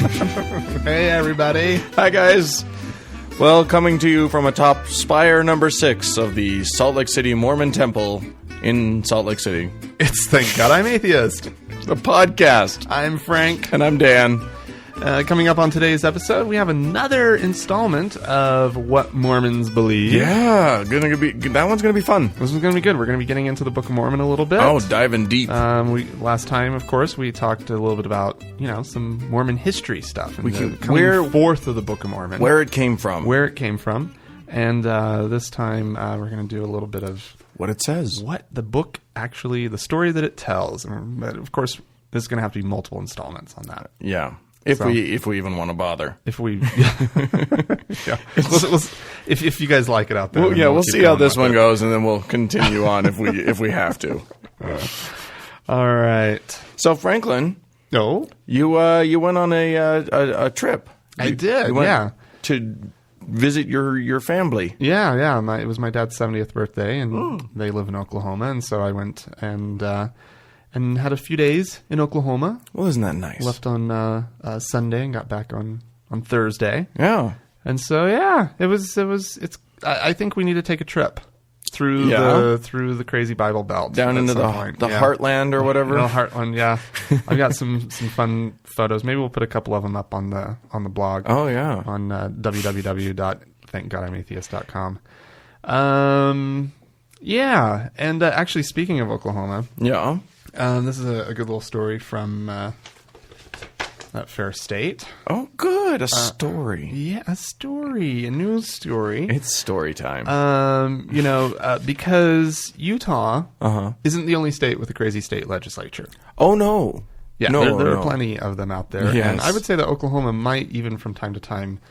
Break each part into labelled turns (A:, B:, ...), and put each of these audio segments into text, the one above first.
A: Hey, everybody.
B: Hi, guys. Well, coming to you from atop spire number 6 of the Salt Lake City Mormon Temple in Salt Lake City.
A: It's Thank God I'm Atheist.
B: The podcast.
A: I'm Frank.
B: And I'm Dan.
A: Coming up on today's episode, we have another installment of What Mormons Believe.
B: Yeah, that one's going to be fun.
A: This is going to be good. We're going to be getting into the Book of Mormon a little bit.
B: Oh, diving deep.
A: Last time, of course, we talked a little bit about, some Mormon history stuff. And
B: coming
A: forth of the Book of Mormon.
B: Where it came from.
A: And this time, we're going to do a little bit of
B: what it says.
A: What the book actually, the story that it tells. But of course, this is going to have to be multiple installments on that.
B: Yeah. If we even want to bother.
A: If we, yeah. If you guys like it out there,
B: we'll see how this one goes, and then we'll continue on if we have to.
A: All right.
B: So Franklin, you went on a trip.
A: I did.
B: You went to visit your family.
A: Yeah. It was my dad's 70th birthday, and they live in Oklahoma, and so I went and had a few days in Oklahoma.
B: Well, isn't that nice?
A: Left on Sunday and got back on Thursday.
B: Yeah.
A: And so it's. I think we need to take a trip through the crazy Bible Belt
B: down into the Heartland or whatever.
A: No, Heartland. Yeah, I've got some fun photos. Maybe we'll put a couple of them up on the blog.
B: Oh yeah,
A: on www.thankgodimatheist.com. Yeah, and actually, speaking of Oklahoma, this is a good little story from that fair state.
B: Oh, good. A story.
A: Yeah, a story. A news story.
B: It's story time.
A: Because Utah isn't the only state with a crazy state legislature.
B: Oh, no.
A: Yeah, there are plenty of them out there.
B: Yes.
A: And I would say that Oklahoma might even from time to time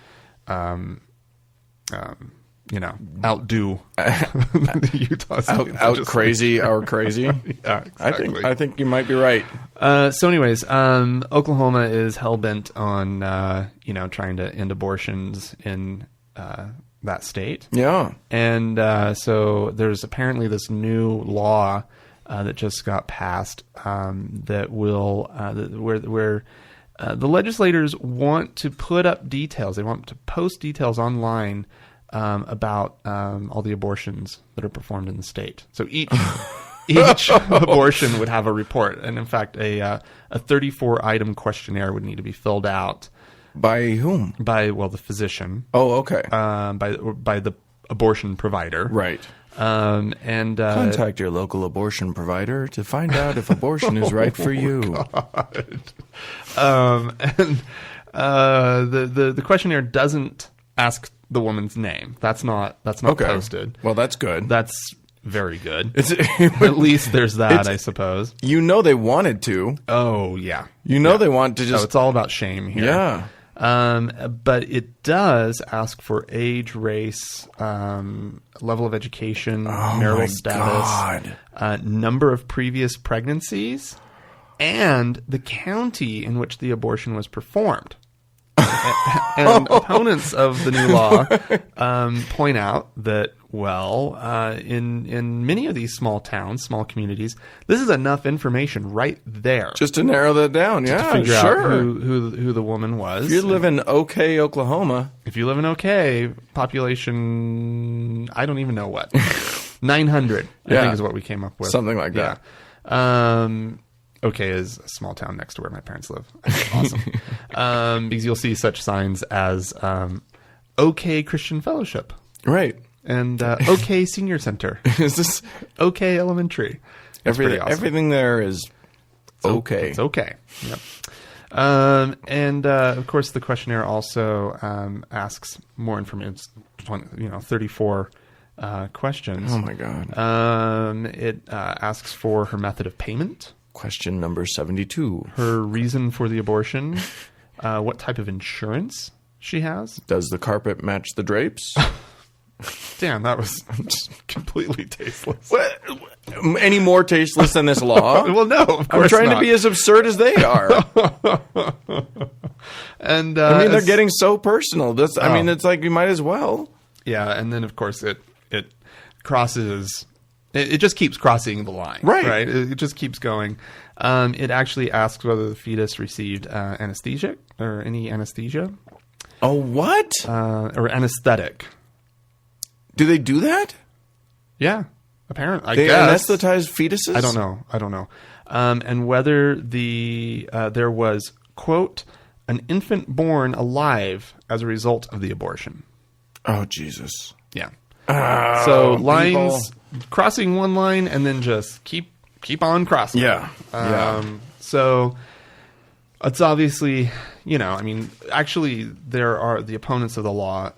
A: outdo Utah's
B: out crazy our crazy.
A: Yeah, exactly.
B: I think you might be right.
A: So anyways, Oklahoma is hell-bent on trying to end abortions in that state.
B: Yeah.
A: And so there's apparently this new law that just got passed that will where the legislators want to put up details. They want to post details online about all the abortions that are performed in the state. So each abortion would have a report, and in fact, a 34-item questionnaire would need to be filled out.
B: By whom?
A: By the physician.
B: Oh, okay.
A: By the abortion provider.
B: Right.
A: And
B: contact your local abortion provider to find out if abortion is right for you.
A: God. The questionnaire doesn't ask the woman's name. That's not
B: okay.
A: posted.
B: Well, that's good.
A: That's very good. At least there's that, I suppose.
B: They wanted to.
A: Oh, yeah.
B: They want to just...
A: So it's all about shame here.
B: Yeah.
A: But it does ask for age, race, level of education, marital status, number of previous pregnancies, and the county in which the abortion was performed. And opponents of the new law point out that, in many of these small towns, small communities, this is enough information right there.
B: Just to narrow that down,
A: to figure out who the woman was.
B: If you live in OK, Oklahoma.
A: If you live in OK, population, I don't even know what. 900, I think is what we came up with.
B: Something like that.
A: OK is a small town next to where my parents live. Awesome. Because you'll see such signs as OK Christian Fellowship.
B: Right.
A: And OK Senior Center.
B: Is this
A: OK Elementary?
B: Everything there is okay.
A: It's okay. Yep. And of course, the questionnaire also asks more information. 34 questions.
B: Oh my God.
A: It asks for her method of payment.
B: Question number 72.
A: Her reason for the abortion. What type of insurance she has.
B: Does the carpet match the drapes?
A: Damn, that was completely tasteless.
B: What? Any more tasteless than this law?
A: Well, no, of course
B: I'm trying
A: not.
B: to be as absurd as they are.
A: And
B: they're getting so personal. It's like you might as well.
A: Yeah, and then of course it crosses. It just keeps crossing the line,
B: right?
A: It just keeps going. It actually asks whether the fetus received anesthesia or any anesthesia.
B: Oh, what?
A: Or anesthetic.
B: Do they do that?
A: Yeah, apparently.
B: They
A: guess.
B: anesthetize fetuses?
A: I don't know. And whether there was, quote, an infant born alive as a result of the abortion.
B: Oh, Jesus.
A: Yeah.
B: Oh,
A: so lines, crossing one line and then just keep on crossing.
B: Yeah.
A: So it's obviously, actually there are the opponents of the law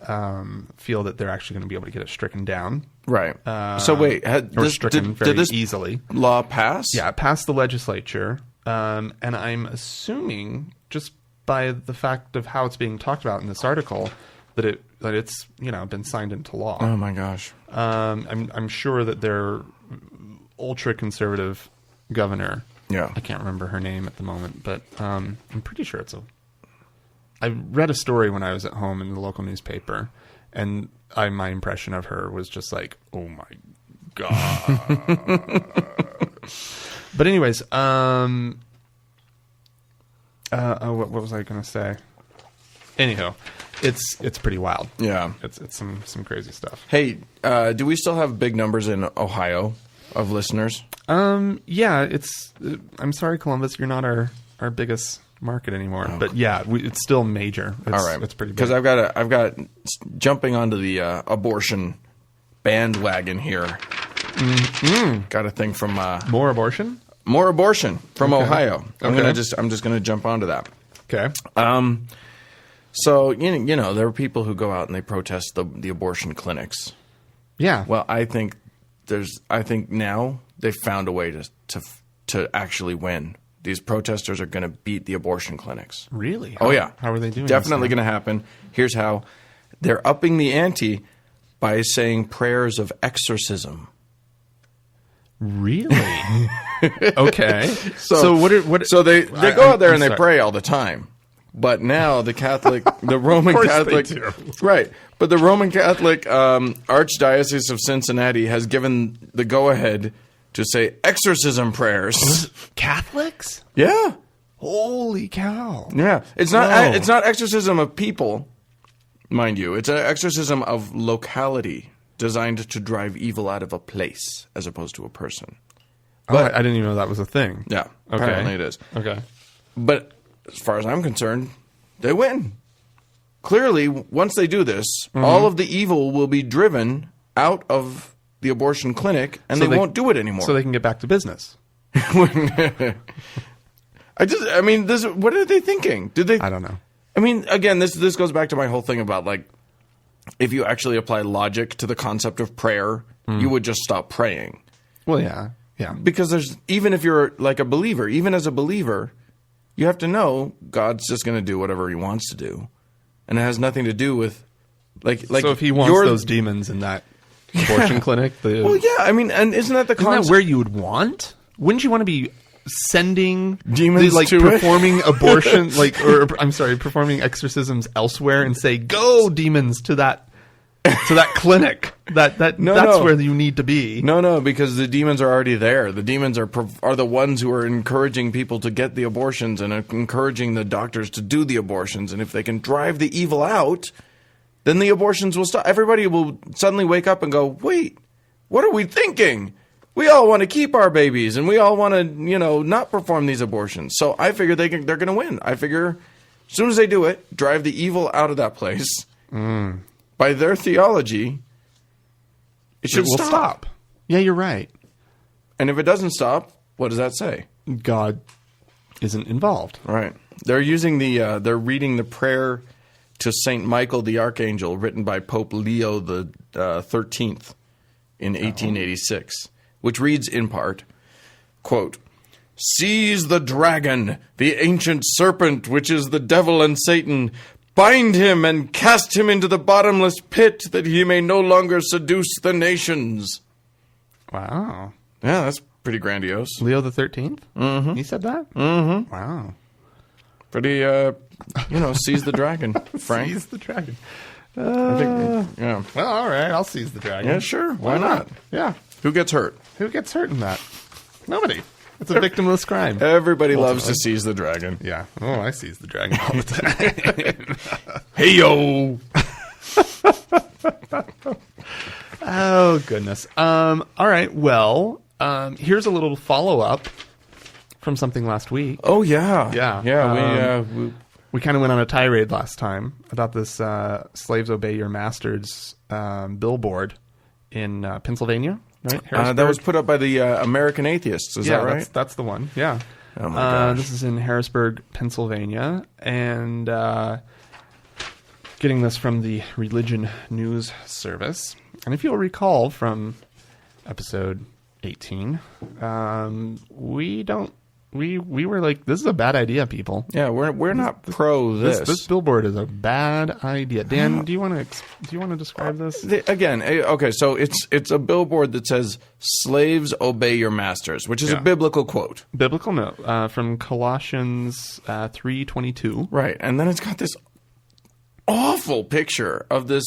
A: feel that they're actually going to be able to get it stricken down.
B: Right. So wait,
A: did this
B: easily law pass?
A: Yeah, it passed the legislature. And I'm assuming just by the fact of how it's being talked about in this article that it's been signed into law.
B: Oh my gosh.
A: I'm sure that their ultra conservative governor.
B: Yeah.
A: I can't remember her name at the moment, but I'm pretty sure I read a story when I was at home in the local newspaper, and my impression of her was just like, oh my God. But anyways, what was I going to say? Anyhow, it's pretty wild.
B: Yeah.
A: It's some crazy stuff.
B: Hey, do we still have big numbers in Ohio of listeners?
A: Yeah, I'm sorry, Columbus, you're not our biggest market anymore, but yeah, it's still major. All
B: right.
A: It's pretty big.
B: Because I've got jumping onto the abortion bandwagon here.
A: Mm-hmm.
B: Got a thing from
A: more abortion
B: from Ohio.
A: Okay.
B: I'm just gonna jump onto that.
A: Okay.
B: So there are people who go out and they protest the abortion clinics.
A: Yeah.
B: Well, I think now they've found a way to actually win. These protesters are going to beat the abortion clinics.
A: Really?
B: Oh yeah.
A: How are they doing?
B: Definitely going to happen. Here's how: they're upping the ante by saying prayers of exorcism.
A: Really? Okay. So what?
B: So they go out there and they pray all the time. But now the Roman Catholic, right? But the Roman Catholic Archdiocese of Cincinnati has given the go-ahead to say exorcism prayers.
A: Catholics?
B: Yeah.
A: Holy cow!
B: Yeah, it's not exorcism of people, mind you. It's an exorcism of locality designed to drive evil out of a place as opposed to a person.
A: But I didn't even know that was a thing.
B: Yeah, apparently it is.
A: Okay.
B: But as far as I'm concerned, they win. Clearly, once they do this, all of the evil will be driven out of the abortion clinic, and they won't do it anymore.
A: So they can get back to business.
B: What are they thinking?
A: I don't know.
B: I mean, again, this goes back to my whole thing about, like, if you actually apply logic to the concept of prayer, you would just stop praying.
A: Well, yeah.
B: Because even if you're like a believer, even as a believer, you have to know God's just going to do whatever he wants to do. And it has nothing to do with like
A: so if he wants those demons in that abortion clinic,
B: well, yeah, I mean, and isn't that
A: where you would want? Wouldn't you want to be sending
B: demons to
A: performing abortion, performing exorcisms elsewhere, and say, "Go, demons, to that clinic." That's where you need to be.
B: No, because the demons are already there. The demons are the ones who are encouraging people to get the abortions and encouraging the doctors to do the abortions. And if they can drive the evil out, then the abortions will stop. Everybody will suddenly wake up and go, "Wait, what are we thinking? We all want to keep our babies, and we all want to, not perform these abortions." So I figure they're going to win. I figure as soon as they do it, drive the evil out of that place. By their theology, it will stop.
A: Yeah, you're right.
B: And if it doesn't stop, what does that say?
A: God isn't involved.
B: Right. They're using they're reading the prayer to Saint Michael the Archangel, written by Pope Leo the 13th in 1886, which reads in part, quote, "Seize the dragon, the ancient serpent, which is the devil and Satan. Bind him and cast him into the bottomless pit, that he may no longer seduce the nations."
A: Wow.
B: Yeah, that's pretty grandiose.
A: Leo the 13th? Mm-hmm. He said that?
B: Mm-hmm.
A: Wow.
B: Pretty, seize the dragon, Frank.
A: Seize the dragon.
B: I think, yeah.
A: Well, all right, I'll seize the dragon.
B: Yeah, sure. Why not?
A: Yeah.
B: Who gets hurt?
A: Who gets hurt in that? Nobody. It's a victimless crime.
B: Everybody loves to seize the dragon.
A: Yeah. Oh, I seize the dragon all the time.
B: Hey, yo!
A: Oh, goodness. All right. Well, here's a little follow-up from something last week.
B: Oh, yeah.
A: Yeah. We kind of went on a tirade last time about this Slaves Obey Your Masters billboard in Pennsylvania, right?
B: That was put up by the American Atheists, is that right?
A: That's the one, yeah.
B: Oh, my gosh.
A: This is in Harrisburg, Pennsylvania, and getting this from the Religion News Service. And if you'll recall from episode 18, we were like, this is a bad idea, people.
B: Yeah, we're not pro this.
A: This billboard is a bad idea. Dan, do you want to describe this?
B: Again, okay, so it's a billboard that says "Slaves obey your masters," which is a biblical quote.
A: Biblical note from Colossians 3:22.
B: Right, and then it's got this awful picture of this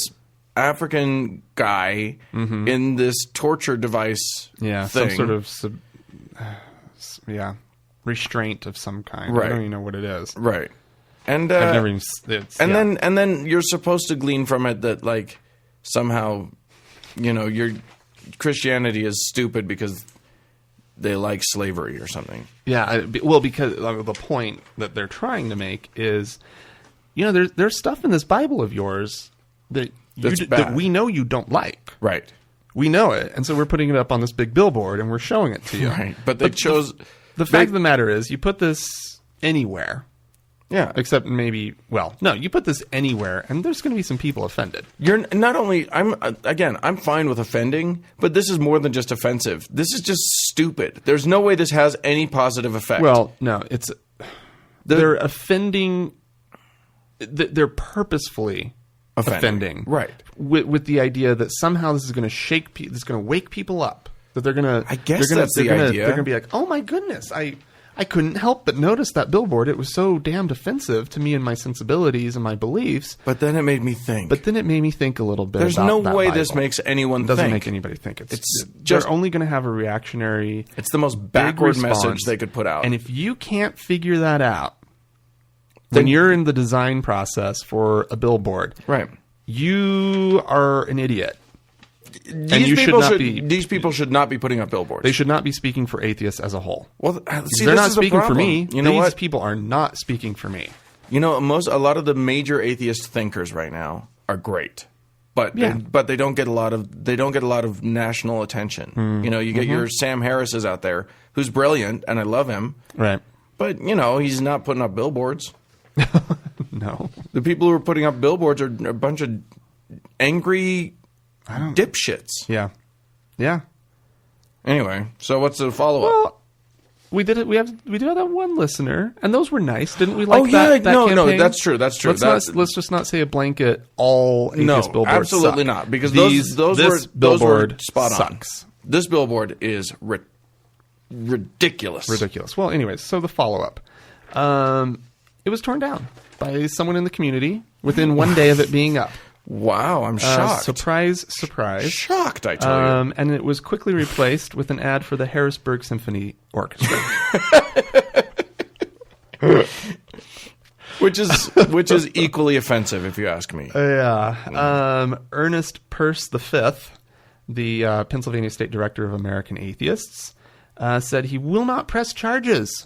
B: African guy in this torture device thing.
A: Some sort of restraint of some kind.
B: Right.
A: I don't even know what it is.
B: Right. And
A: I've never even,
B: then you're supposed to glean from it that like somehow, your Christianity is stupid because they like slavery or something.
A: Yeah, well, because the point that they're trying to make is, there's stuff in this Bible of yours that we know you don't like.
B: Right.
A: We know it, and so we're putting it up on this big billboard and we're showing it to you.
B: Right. But they chose.
A: The fact of the matter is, you put this anywhere.
B: Yeah.
A: Except maybe, you put this anywhere, and there's going to be some people offended.
B: You're not only, I'm fine with offending, but this is more than just offensive. This is just stupid. There's no way this has any positive effect.
A: Well, no, they're offending, they're purposefully offending.
B: Right.
A: With the idea that somehow this is going to this is going to wake people up. That they're gonna,
B: I guess that's the idea.
A: They're gonna be like, oh my goodness, I couldn't help but notice that billboard. It was so damned offensive to me and my sensibilities and my beliefs.
B: But then it made me think.
A: But then it made me think a little bit.
B: There's
A: about
B: no
A: that
B: way
A: Bible.
B: this makes anyone
A: doesn't
B: think.
A: make anybody think. It's
B: just
A: they're only going to have a reactionary.
B: It's the most backward message they could put out.
A: And if you can't figure that out, when you're in the design process for a billboard,
B: right,
A: you are an idiot.
B: These people should not be putting up billboards.
A: They should not be speaking for atheists as a whole.
B: Well, see,
A: they're
B: this
A: not
B: is
A: speaking
B: the
A: for
B: problem.
A: me.
B: You know
A: These
B: what?
A: people are not speaking for me.
B: A lot of the major atheist thinkers right now are great, but they don't get a lot of national attention. You get your Sam Harris's out there, who's brilliant, and I love him.
A: Right.
B: But he's not putting up billboards.
A: No.
B: The people who are putting up billboards are a bunch of angry dipshits.
A: Yeah. Yeah.
B: Anyway, so what's the follow-up?
A: Well, we did it. We do have that one listener, and those were nice, didn't we? Like that
B: no,
A: campaign?
B: that's true. That's true.
A: Let's just not say a blanket all atheist billboards.
B: Absolutely
A: suck.
B: not, because
A: this
B: those were spot
A: sucks.
B: on. This billboard is ridiculous.
A: Ridiculous. Well, anyways, so the follow-up. It was torn down by someone in the community within 1 day of it being up.
B: Wow, I'm shocked.
A: Surprise.
B: Shocked, I tell you.
A: And it was quickly replaced with an ad for the Harrisburg Symphony Orchestra.
B: Which is equally offensive, if you ask me.
A: Yeah. Ernest Peirce V, the Pennsylvania State Director of American Atheists, said he will not press charges.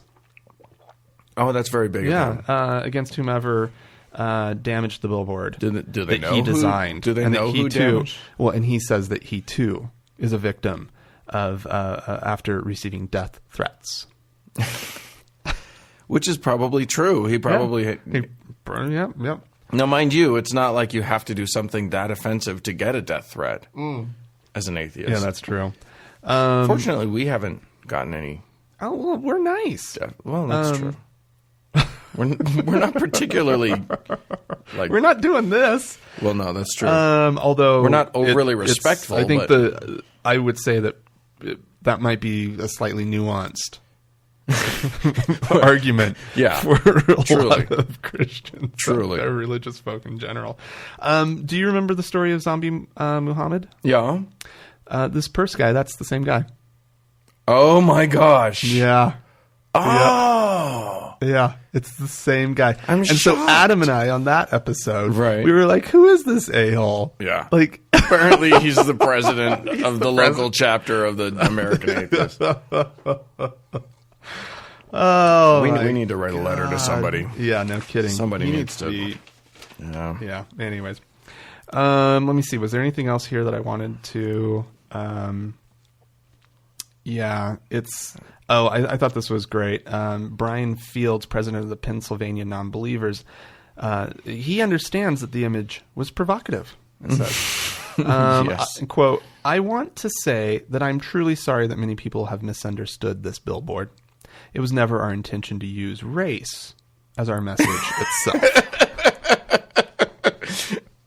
B: Oh, that's very big.
A: Against whomever damaged the billboard.
B: Do they know
A: he designed?
B: Do they know who damaged?
A: Well, and he says that he too is a victim of after receiving death threats.
B: Which is probably true. He probably.
A: Yep.
B: Now, mind you, it's not like you have to do something that offensive to get a death threat as an atheist.
A: Yeah, that's true.
B: Fortunately, we haven't gotten any.
A: Oh, well, we're nice.
B: Well, that's true. We're not particularly like
A: we're not doing this.
B: Well, no, that's true.
A: Although
B: we're not overly respectful.
A: I think I would say that that might be a slightly nuanced argument.
B: Yeah,
A: for a lot of Christians,
B: truly,
A: or religious folk in general. Do you remember the story of Zombie Muhammad?
B: Yeah.
A: This Peirce guy, that's the same guy.
B: Oh my gosh.
A: Yeah.
B: Oh.
A: Yeah. It's the same guy.
B: I'm
A: so
B: shocked.
A: Adam and I on that episode,
B: Right.
A: we were like, who is this a-hole?
B: Yeah.
A: Like,
B: Apparently he's the president of the local chapter of the American Atheists.
A: oh,
B: We need to write a letter to somebody.
A: Yeah, no kidding.
B: Somebody
A: He
B: needs to.
A: be.
B: Yeah.
A: Yeah. Anyways, let me see. Was there anything else here that I wanted to? Yeah, it's. Oh, I thought this was great. Brian Fields, president of the Pennsylvania Non-Believers, he understands that the image was provocative. It says.
B: Yes.
A: Quote, I want to say that I'm truly sorry that many people have misunderstood this billboard. It was never our intention to use race as our message itself.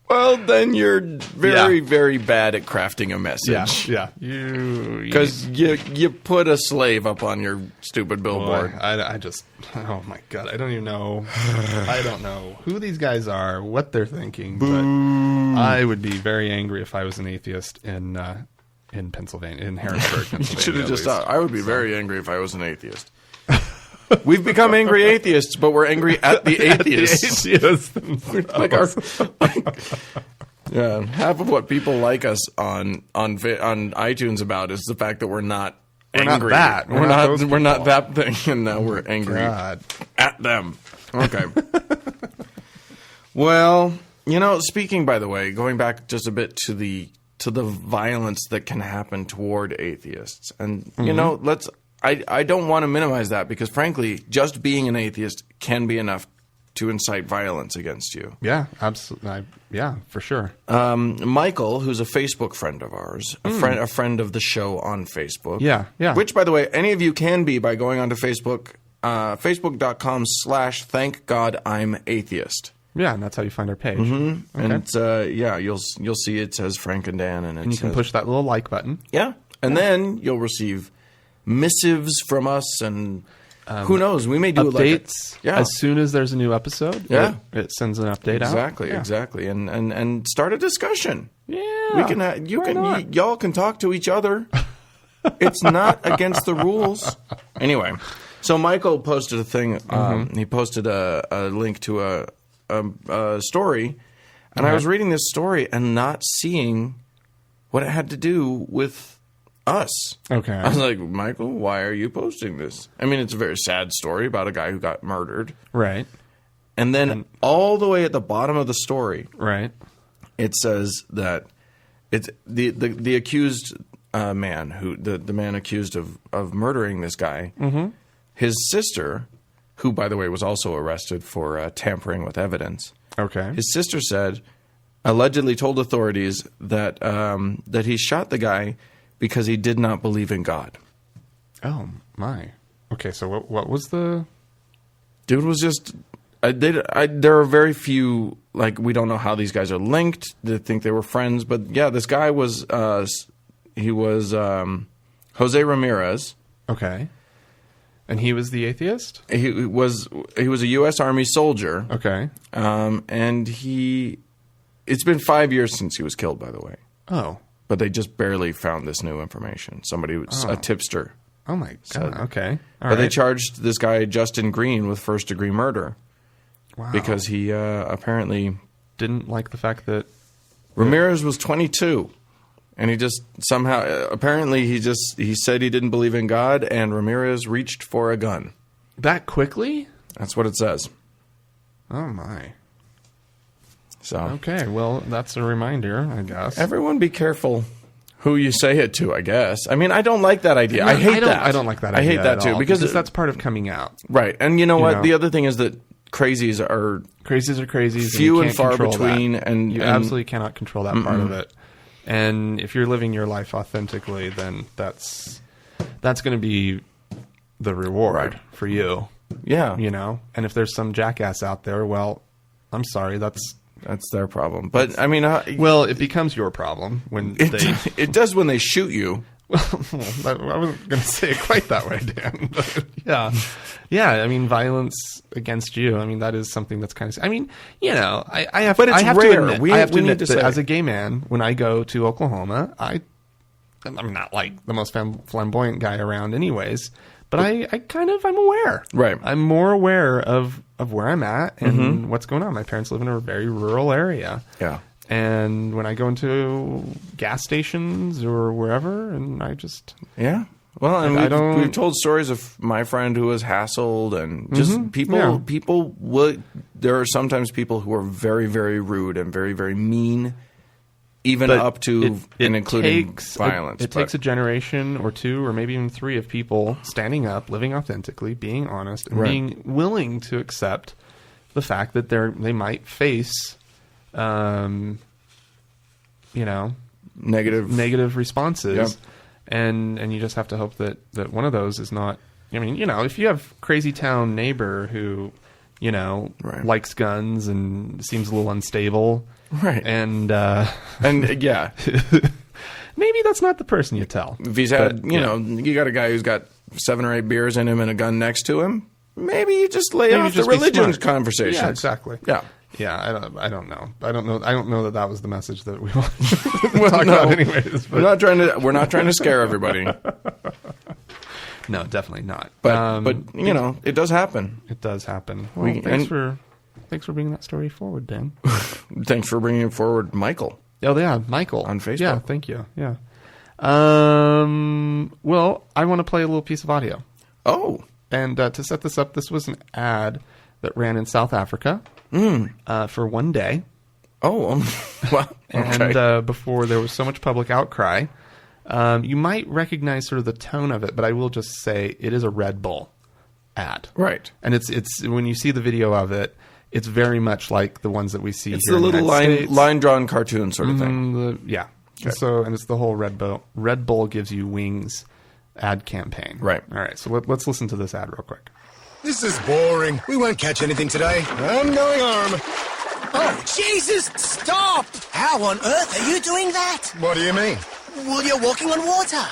B: Well, then you're very, very bad at crafting a message.
A: Yeah.
B: Because you put a slave up on your stupid billboard.
A: Boy, I just, oh my God, I don't even know. I don't know who these guys are, what they're thinking.
B: Boo.
A: But I would be very angry if I was an atheist in Pennsylvania, in Harrisburg, Pennsylvania.
B: You should have just thought, I would be very angry if I was an atheist. We've become angry atheists, but we're angry at the atheists. Like yeah, half of what people like us on iTunes about is the fact that we're not angry. We're not that thing, and now we're angry at them. Okay. Well, speaking, by the way, going back just a bit to the violence that can happen toward atheists, and I don't want to minimize that because, frankly, just being an atheist can be enough to incite violence against you.
A: Yeah, absolutely. Yeah, for sure.
B: Michael, who's a Facebook friend of ours, a friend of the show on Facebook.
A: Yeah.
B: Which, by the way, any of you can be by going onto Facebook, facebook.com/thankgodimatheist.
A: Yeah, and that's how you find our page.
B: Mm-hmm. Okay. And you'll see it says Frank and Dan, and
A: you can push that little like button.
B: Yeah, and then you'll receive missives from us, and who knows, we may do
A: updates as soon as there's a new episode.
B: Yeah,
A: it sends an update out.
B: Exactly, and start a discussion.
A: Yeah,
B: we can. Y'all can talk to each other. It's not against the rules. Anyway, so Michael posted a thing. He posted a link to a story, and I was reading this story and not seeing what it had to do with us.
A: Okay.
B: I was like, Michael, why are you posting this? I mean, it's a very sad story about a guy who got murdered.
A: Right.
B: And then all the way at the bottom of the story,
A: right,
B: it says that it's the accused man, the man accused of murdering this guy, his sister, who, by the way, was also arrested for tampering with evidence.
A: Okay.
B: His sister allegedly told authorities that he shot the guy because he did not believe in God.
A: Oh, my. Okay, so what was the...
B: Dude was just... there are very few... Like, we don't know how these guys are linked. They think they were friends. But, yeah, this guy was... he was Jose Ramirez.
A: Okay. And he was the atheist?
B: He was a U.S. Army soldier.
A: Okay.
B: And it's been 5 years since he was killed, by the way.
A: Oh.
B: But they just barely found this new information. Somebody was a tipster.
A: Oh, my God. Okay.
B: But they charged this guy, Justin Green, with first-degree murder. Wow. Because he apparently...
A: didn't like the fact that...
B: Ramirez was 22. And he just somehow... apparently, he said he didn't believe in God, and Ramirez reached for a gun.
A: That quickly?
B: That's what it says.
A: Oh, my.
B: So
A: okay, well, that's a reminder, I guess.
B: Everyone be careful who you say it to, I guess. I mean, I don't like that idea. I hate that.
A: I don't like that idea.
B: I hate that too
A: because that's part of coming out.
B: Right. And you know what? The other thing is that crazies are
A: crazies.
B: Few and far between, and
A: you absolutely cannot control that part of it. And if you're living your life authentically, then that's going to be the reward for you.
B: Yeah.
A: And if there's some jackass out there, well, I'm sorry, that's
B: their problem. But I mean,
A: well, it becomes your problem when
B: it does when they shoot you.
A: Well, I wasn't going to say it quite that way, Dan. But yeah. I mean, violence against you. I mean, that is something that's kind of. I mean,
B: But it's rare.
A: I have to admit that as a gay man, when I go to Oklahoma, I I'm not like the most flamboyant guy around anyways, but I'm aware.
B: Right.
A: I'm more aware of where I'm at and what's going on. My parents live in a very rural area.
B: Yeah.
A: And when I go into gas stations or wherever, and I just...
B: Yeah. Well, and we've told stories of my friend who was hassled, and just people would... There are sometimes people who are very, very rude and very, very mean, even up to and including violence.
A: It takes a generation or two or maybe even three of people standing up, living authentically, being honest, and being willing to accept the fact that they might face... negative responses.
B: Yep.
A: And you just have to hope that one of those is not, if you have crazy town neighbor who, likes guns and seems a little unstable.
B: Right.
A: And
B: yeah,
A: maybe that's not the person you tell.
B: If he's had, you got a guy who's got 7 or 8 beers in him and a gun next to him, maybe you just lay off the religion conversation.
A: Yeah, exactly.
B: Yeah.
A: Yeah, I don't know. I don't know that was the message that we want to talk about anyways. But.
B: We're not trying to scare everybody.
A: No, definitely not.
B: But it does happen.
A: It does happen. Well, thanks for bringing that story forward, Dan.
B: Thanks for bringing it forward, Michael.
A: Oh yeah, Michael
B: on Facebook.
A: Yeah, thank you. Yeah. Well, I want to play a little piece of audio.
B: Oh.
A: And to set this up, this was an ad that ran in South Africa for one day.
B: Oh, well, okay.
A: And before there was so much public outcry, you might recognize sort of the tone of it, but I will just say it is a Red Bull ad.
B: Right.
A: And it's when you see the video of it, it's very much like the ones that we see
B: it's
A: here in the
B: little line-drawn cartoon sort of thing.
A: Yeah.
B: Okay.
A: So, and it's the whole Red Bull gives you wings ad campaign.
B: Right.
A: All right. So let's listen to this ad real quick.
C: This is boring. We won't catch anything today. I'm going home.
D: Oh, Jesus, stop! How on earth are you doing that?
C: What do you mean?
D: Well, you're walking on water.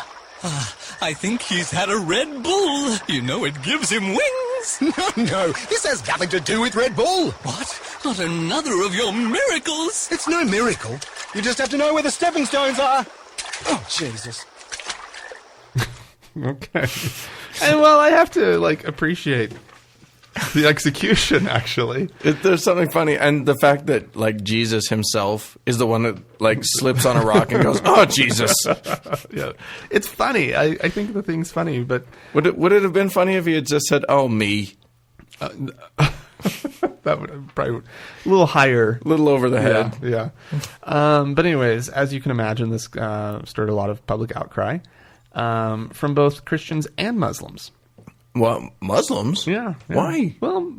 E: I think he's had a Red Bull. It gives him wings.
C: No, this has nothing to do with Red Bull.
E: What? Not another of your miracles.
C: It's no miracle. You just have to know where the stepping stones are. Oh, Jesus.
A: Okay. And well, I have to appreciate the execution, actually.
B: There's something funny, and the fact that Jesus himself is the one that slips on a rock and goes, "Oh, Jesus!"
A: Yeah, it's funny. I think the thing's funny, but
B: would it have been funny if he had just said, "Oh, me"?
A: That would probably a little higher,
B: a little over the head.
A: Yeah. But anyways, as you can imagine, this stirred a lot of public outcry from both Christians and Muslims.
B: Well, Muslims?
A: Yeah.
B: Why?
A: Well,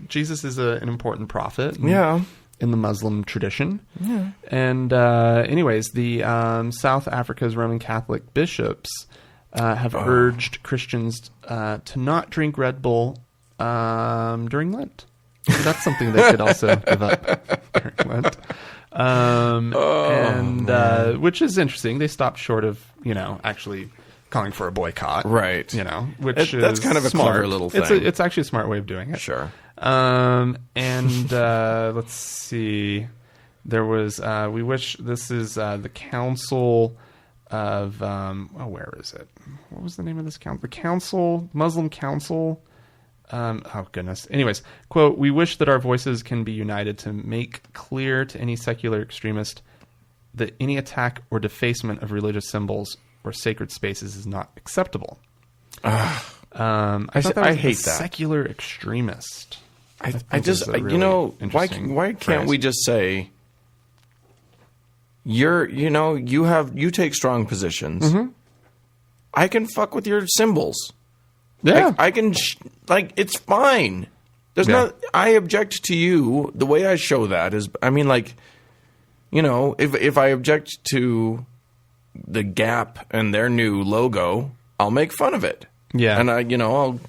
A: Jesus is an important prophet. In the Muslim tradition.
B: Yeah.
A: And anyways, the South Africa's Roman Catholic bishops have urged Christians to not drink Red Bull during Lent. So that's something they could also give up during Lent. Which is interesting. They stopped short of, actually calling for a boycott.
B: Right.
A: Which
B: that's kind of a
A: smart.
B: clever little thing.
A: It's actually a smart way of doing it.
B: Sure.
A: Let's see. There was, we wish, this is the Council of, where is it? What was the name of this council? Muslim Council. Oh, goodness. Anyways, quote, "We wish that our voices can be united to make clear to any secular extremist that any attack or defacement of religious symbols or sacred spaces is not acceptable." I hate that. Secular extremist.
B: I just, really why can't we just say, you take strong positions. Mm-hmm. I can fuck with your symbols.
A: Yeah.
B: I can, it's fine. I object to you. The way I show that is, if I object to the Gap and their new logo, I'll make fun of it.
A: Yeah.
B: And I'll...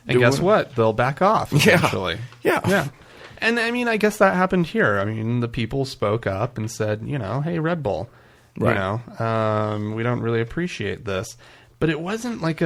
A: And guess what? They'll back off eventually.
B: Yeah.
A: And I guess that happened here. The people spoke up and said, hey, Red Bull,
B: right.
A: We don't really appreciate this. But it wasn't like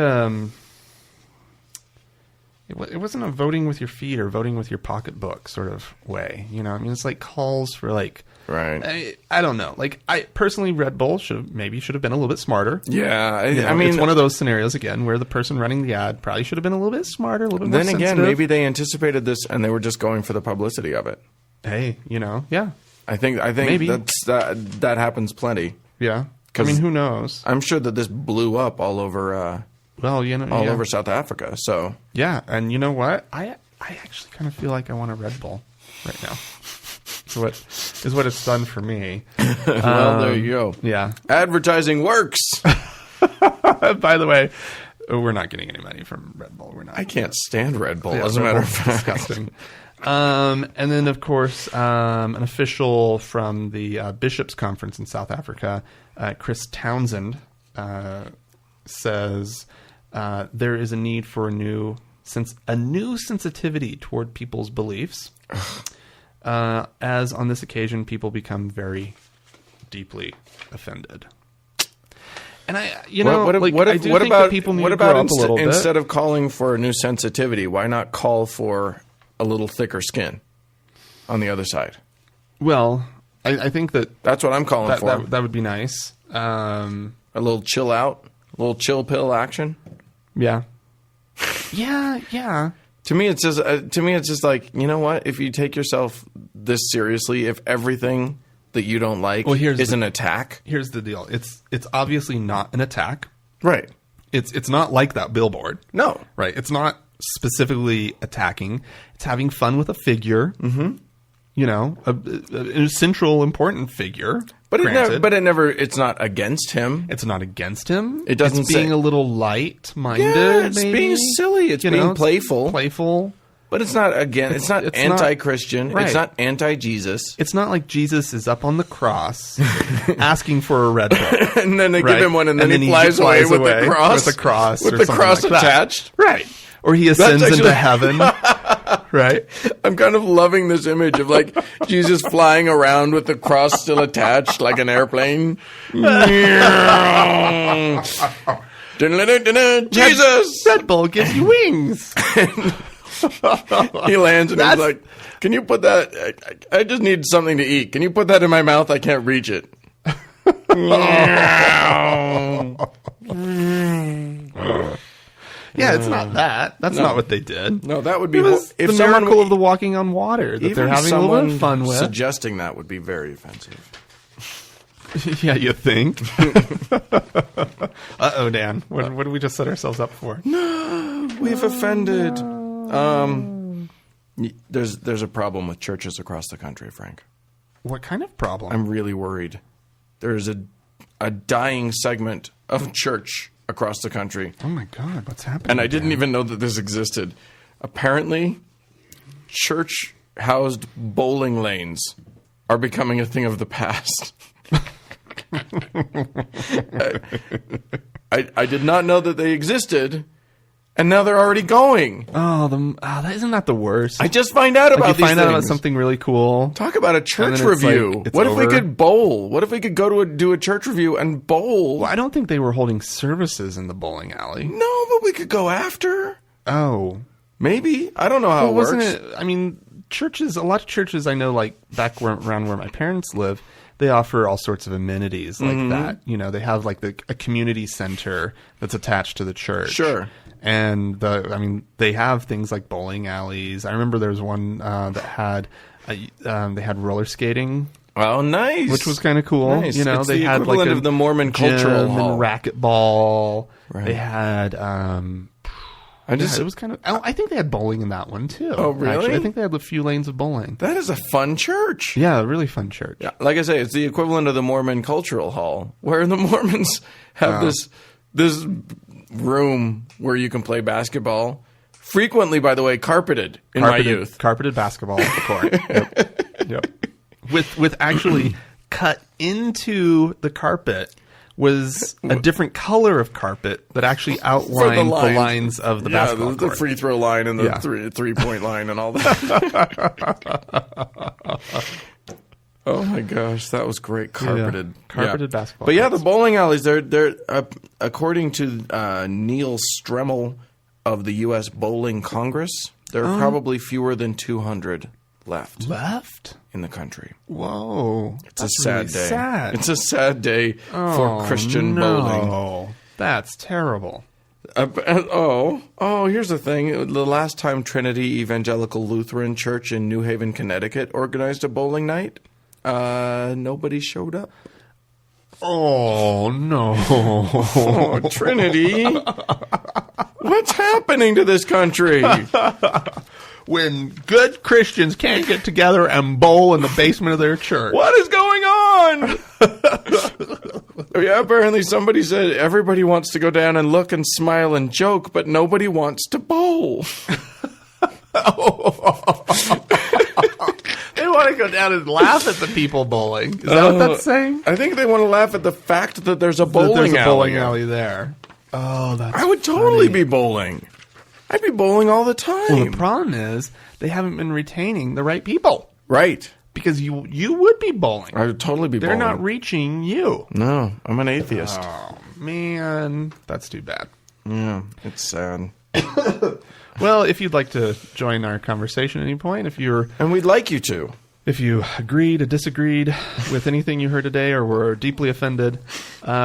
A: It wasn't a voting with your feet or voting with your pocketbook sort of way. You know, I mean, it's like calls for like,
B: right.
A: I don't know. Like, I personally, Red Bull should have been a little bit smarter.
B: Yeah.
A: I mean, it's one of those scenarios again where the person running the ad probably should have been a little bit smarter, a little bit more
B: then again,
A: sensitive.
B: maybe they anticipated this and they were just going for the publicity of it.
A: Hey, you know, yeah.
B: I think
A: Maybe.
B: that happens plenty.
A: Yeah. I mean, who knows?
B: I'm sure that this blew up all over over South Africa. So
A: yeah, and you know what? I actually kind of feel like I want a Red Bull right now. Is what it's done for me.
B: Well, there you go.
A: Yeah.
B: Advertising works.
A: By the way, we're not getting any money from Red Bull. We're not.
B: I can't stand Red Bull,
A: Yeah,
B: as a
A: Red
B: matter of
A: Bull's
B: fact.
A: disgusting. And then, of course, an official from the Bishops' Conference in South Africa, Chris Townsend, says there is a need for a new sensitivity toward people's beliefs, as on this occasion people become very deeply offended. And I do think that people need to grow up a little bit.
B: Instead of calling for a new sensitivity, why not call for a little thicker skin on the other side?
A: Well, I think
B: that's what I'm calling for.
A: That would be nice.
B: A little chill out, a little chill pill action.
A: Yeah. Yeah.
B: To me, it's just like, you know what? If you take yourself this seriously, if everything that you don't like is an attack,
A: here's the deal. It's obviously not an attack,
B: right?
A: It's not like that billboard.
B: No,
A: right? It's not specifically attacking. It's having fun with a figure. Mm-hmm. You know, a central, important figure.
B: But it's not against him.
A: It's not against him.
B: It doesn't
A: It's being a little light-minded.
B: Yeah, it's
A: maybe.
B: being silly. It's being playful. But it's not It's not anti-Christian.
A: Right.
B: It's not anti-Jesus.
A: It's not like Jesus is up on the cross asking for a Red Bull,
B: and then they give him one, and then he flies away with the cross,
A: with the cross
B: attached.
A: Right. Or he ascends into heaven. Right.
B: I'm kind of loving this image of like Jesus flying around with the cross still attached like an airplane. Jesus!
A: Red Bull gives you wings.
B: He lands and he's like, can you put that? I just need something to eat. Can you put that in my mouth? I can't reach it.
A: Yeah, it's not that. That's not what they did.
B: No, that would be
A: if the miracle of the walking on water that they're having a little bit of fun with.
B: Suggesting that would be very offensive.
A: Yeah, you think? Uh-oh, Dan. What did we just set ourselves up for?
B: No, we've offended. There's a problem with churches across the country, Frank.
A: What kind of problem?
B: I'm really worried. There's a dying segment of church across the country.
A: Oh my God, what's happening?
B: And I didn't even know that this existed. Apparently, church-housed bowling lanes are becoming a thing of the past. I did not know that they existed, and now they're already going.
A: Isn't that the worst?
B: I just find out about these things.
A: You find out about something really cool.
B: Talk about a church review. What if we could bowl? What if we could go do a church review and bowl?
A: Well, I don't think they were holding services in the bowling alley.
B: No, but we could go after.
A: Oh.
B: Maybe. I don't know how it works.
A: Wasn't it? I mean, a lot of churches I know, like back around where my parents live, they offer all sorts of amenities like that. You know, they have like a community center that's attached to the church.
B: Sure.
A: And they have things like bowling alleys. I remember there was one that had they had roller skating.
B: Oh, nice!
A: Which was kind of cool.
B: Nice.
A: You know,
B: it's
A: they
B: the
A: had
B: equivalent
A: like
B: of the Mormon cultural hall
A: and racquetball.
B: Right.
A: They had. It was kind of. I think they had bowling in that one too.
B: Oh, really?
A: Actually, I think they had a few lanes of bowling.
B: That is a fun church.
A: Yeah, a really fun church.
B: Yeah, like I say, it's the equivalent of the Mormon cultural hall, where the Mormons have this room where you can play basketball. Frequently, by the way, carpeted in my youth.
A: Carpeted basketball court. Yep. With actually cut into the carpet was a different color of carpet that actually outlined the lines of the basketball court.
B: The free throw line and the three-point line and all that. Oh my gosh, that was great. Carpeted basketball. But yeah, the bowling alleys, they're according to Neil Stremmel of the U.S. Bowling Congress, there are probably fewer than 200 left
A: Left?
B: in the country.
A: Whoa.
B: It's a sad
A: really
B: day.
A: Sad.
B: It's a sad day for Christian bowling.
A: That's terrible.
B: Here's the thing. The last time Trinity Evangelical Lutheran Church in New Haven, Connecticut organized a bowling night, nobody showed up.
A: Oh, no.
B: Oh, Trinity. What's happening to this country?
A: When good Christians can't get together and bowl in the basement of their church.
B: What is going on? Yeah, apparently somebody said everybody wants to go down and look and smile and joke, but nobody wants to bowl.
A: They want to go down and laugh at the people bowling. Is that what that's saying?
B: I think they want to laugh at the fact that there's a bowling
A: alley there. Oh, that's
B: I would totally
A: funny.
B: be bowling. I'd be bowling all the time.
A: Well, the problem is they haven't been retaining the right people.
B: Right.
A: Because you would be bowling.
B: I would totally be bowling.
A: They're not reaching you.
B: No, I'm an atheist.
A: Oh, man. That's too bad.
B: Yeah, it's sad.
A: Well, if you'd like to join our conversation at any point,
B: And we'd like you to.
A: If you agreed or disagreed with anything you heard today or were deeply offended,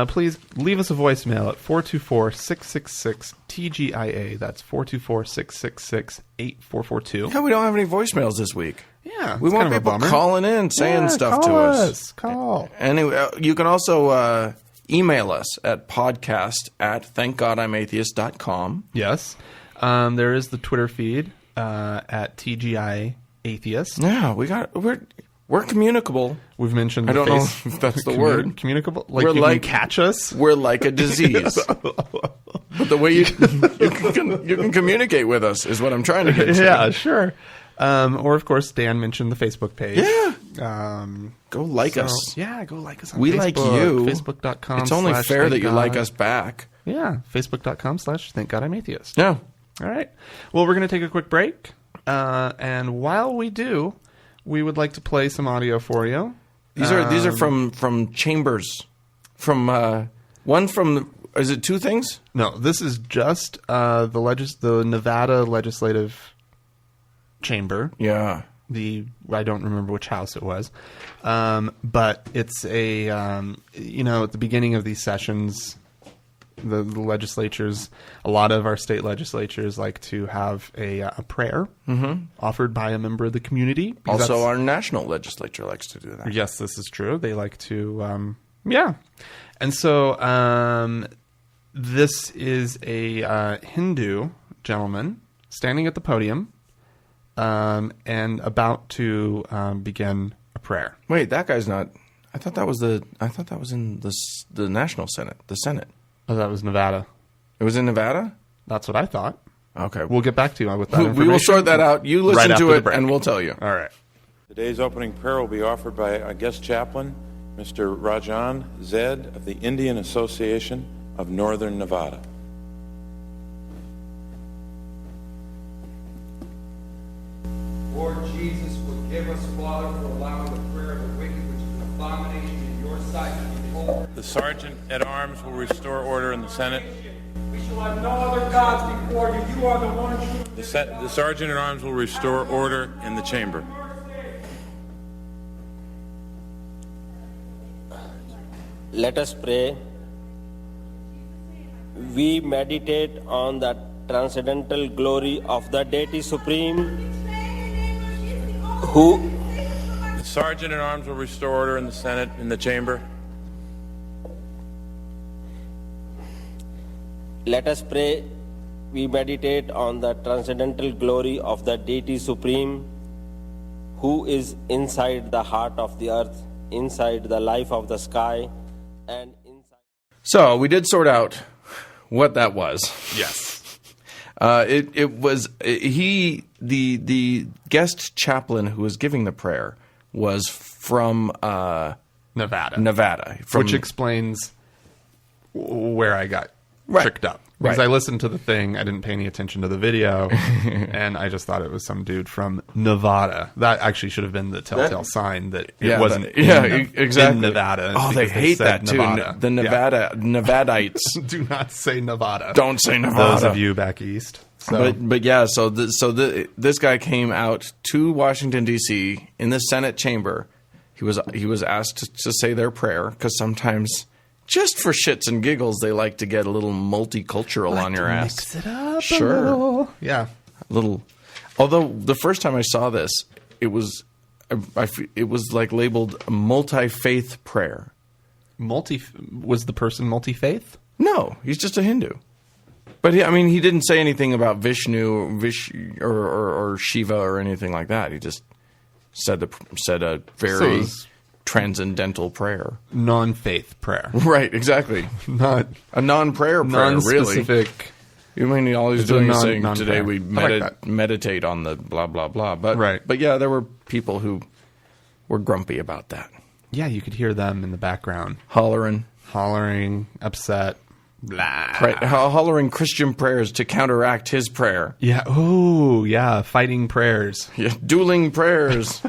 A: please leave us a voicemail at 424-666-TGIA. That's 424-666-8442.
B: Yeah, we don't have any voicemails this week.
A: Yeah,
B: We want people calling in, saying stuff to us.
A: Call.
B: Anyway, you can also email us at podcast@thankgodimatheist.com.
A: Yes. There is the Twitter feed at TGI Atheist.
B: Yeah, we're communicable.
A: We've mentioned.
B: I don't know if that's the word.
A: Communicable. Like
B: We're
A: you
B: like-
A: can catch us.
B: We're like a disease. But the way you can communicate with us is what I'm trying to get to.
A: Yeah, sure. Or of course, Dan mentioned the Facebook page.
B: Yeah. Go like us.
A: Yeah, go like us on
B: We
A: Facebook.
B: like you.
A: Facebook.com.
B: It's only fair that you like us back.
A: Yeah, Facebook.com/thankgodimatheist.
B: Yeah.
A: All right. Well, we're going to take a quick break. And while we do, we would like to play some audio for you.
B: These are from chambers. From one from. Is it two things?
A: No, this is just the Nevada Legislative Chamber.
B: Yeah.
A: I don't remember which house it was, but it's a at the beginning of these sessions, the legislatures, a lot of our state legislatures like to have a prayer offered by a member of the community.
B: Also, our national legislature likes to do that.
A: Yes, this is true. They like to, And so this is a Hindu gentleman standing at the podium and about to begin a prayer.
B: Wait, that guy's not. I thought that was in the national Senate. The Senate.
A: Oh, that was Nevada.
B: It was in Nevada?
A: That's what I thought.
B: Okay.
A: We'll get back to you with that information.
B: We will sort that out. You listen
A: right after
B: to
A: the
B: it,
A: break.
B: and we'll tell you.
A: All right.
F: Today's opening prayer will be offered by a guest chaplain, Mr. Rajan Zed of the Indian Association of Northern Nevada.
G: Lord Jesus, forgive us, Father, for allowing the prayer of the wicked, which is an abomination in your sight.
F: The Sergeant at Arms will restore order in the Senate.
G: We shall have no other gods before you. You are the one true.
F: The Sergeant at Arms will restore order in the chamber.
H: Let us pray. We meditate on the transcendental glory of the Deity Supreme, who
F: The Sergeant at Arms will restore order in the Senate, in the chamber.
H: Let us pray. We meditate on the transcendental glory of the Deity Supreme, who is inside the heart of the earth, inside the life of the sky, and inside.
B: So we did sort out what that was.
A: Yes.
B: It was the guest chaplain who was giving the prayer was from
A: Nevada. Which explains where I got tricked up. Because I listened to the thing, I didn't pay any attention to the video, and I just thought it was some dude from Nevada. That actually should have been the telltale sign that it wasn't
B: exactly.
A: in Nevada.
B: Oh, they hate that too.
A: Nevada.
B: The Nevadites.
A: Do not say Nevada.
B: Don't say Nevada.
A: Those of you back east. So,
B: but yeah, this guy came out to Washington D.C. in the Senate chamber. He was asked to say their prayer because sometimes, just for shits and giggles, they like to get a little multicultural on your ass.
A: Mix it up.
B: Sure.
A: A little. Yeah.
B: A little. Although the first time I saw this, it was like labeled a multi-faith prayer.
A: Was the person multi-faith?
B: No, he's just a Hindu. But he didn't say anything about Vishnu, or Shiva or anything like that. He just said a very transcendental prayer,
A: non-faith prayer.
B: Right? Exactly.
A: Not
B: a non-prayer prayer.
A: Non-specific.
B: Really. I mean, all he's doing is saying, "Today we
A: like
B: meditate on the blah blah blah." But
A: right.
B: But yeah, there were people who were grumpy about that.
A: Yeah, you could hear them in the background,
B: hollering,
A: upset. Blah.
B: Hollering Christian prayers to counteract his prayer.
A: Yeah. Oh, yeah. Fighting prayers.
B: Yeah. Dueling prayers.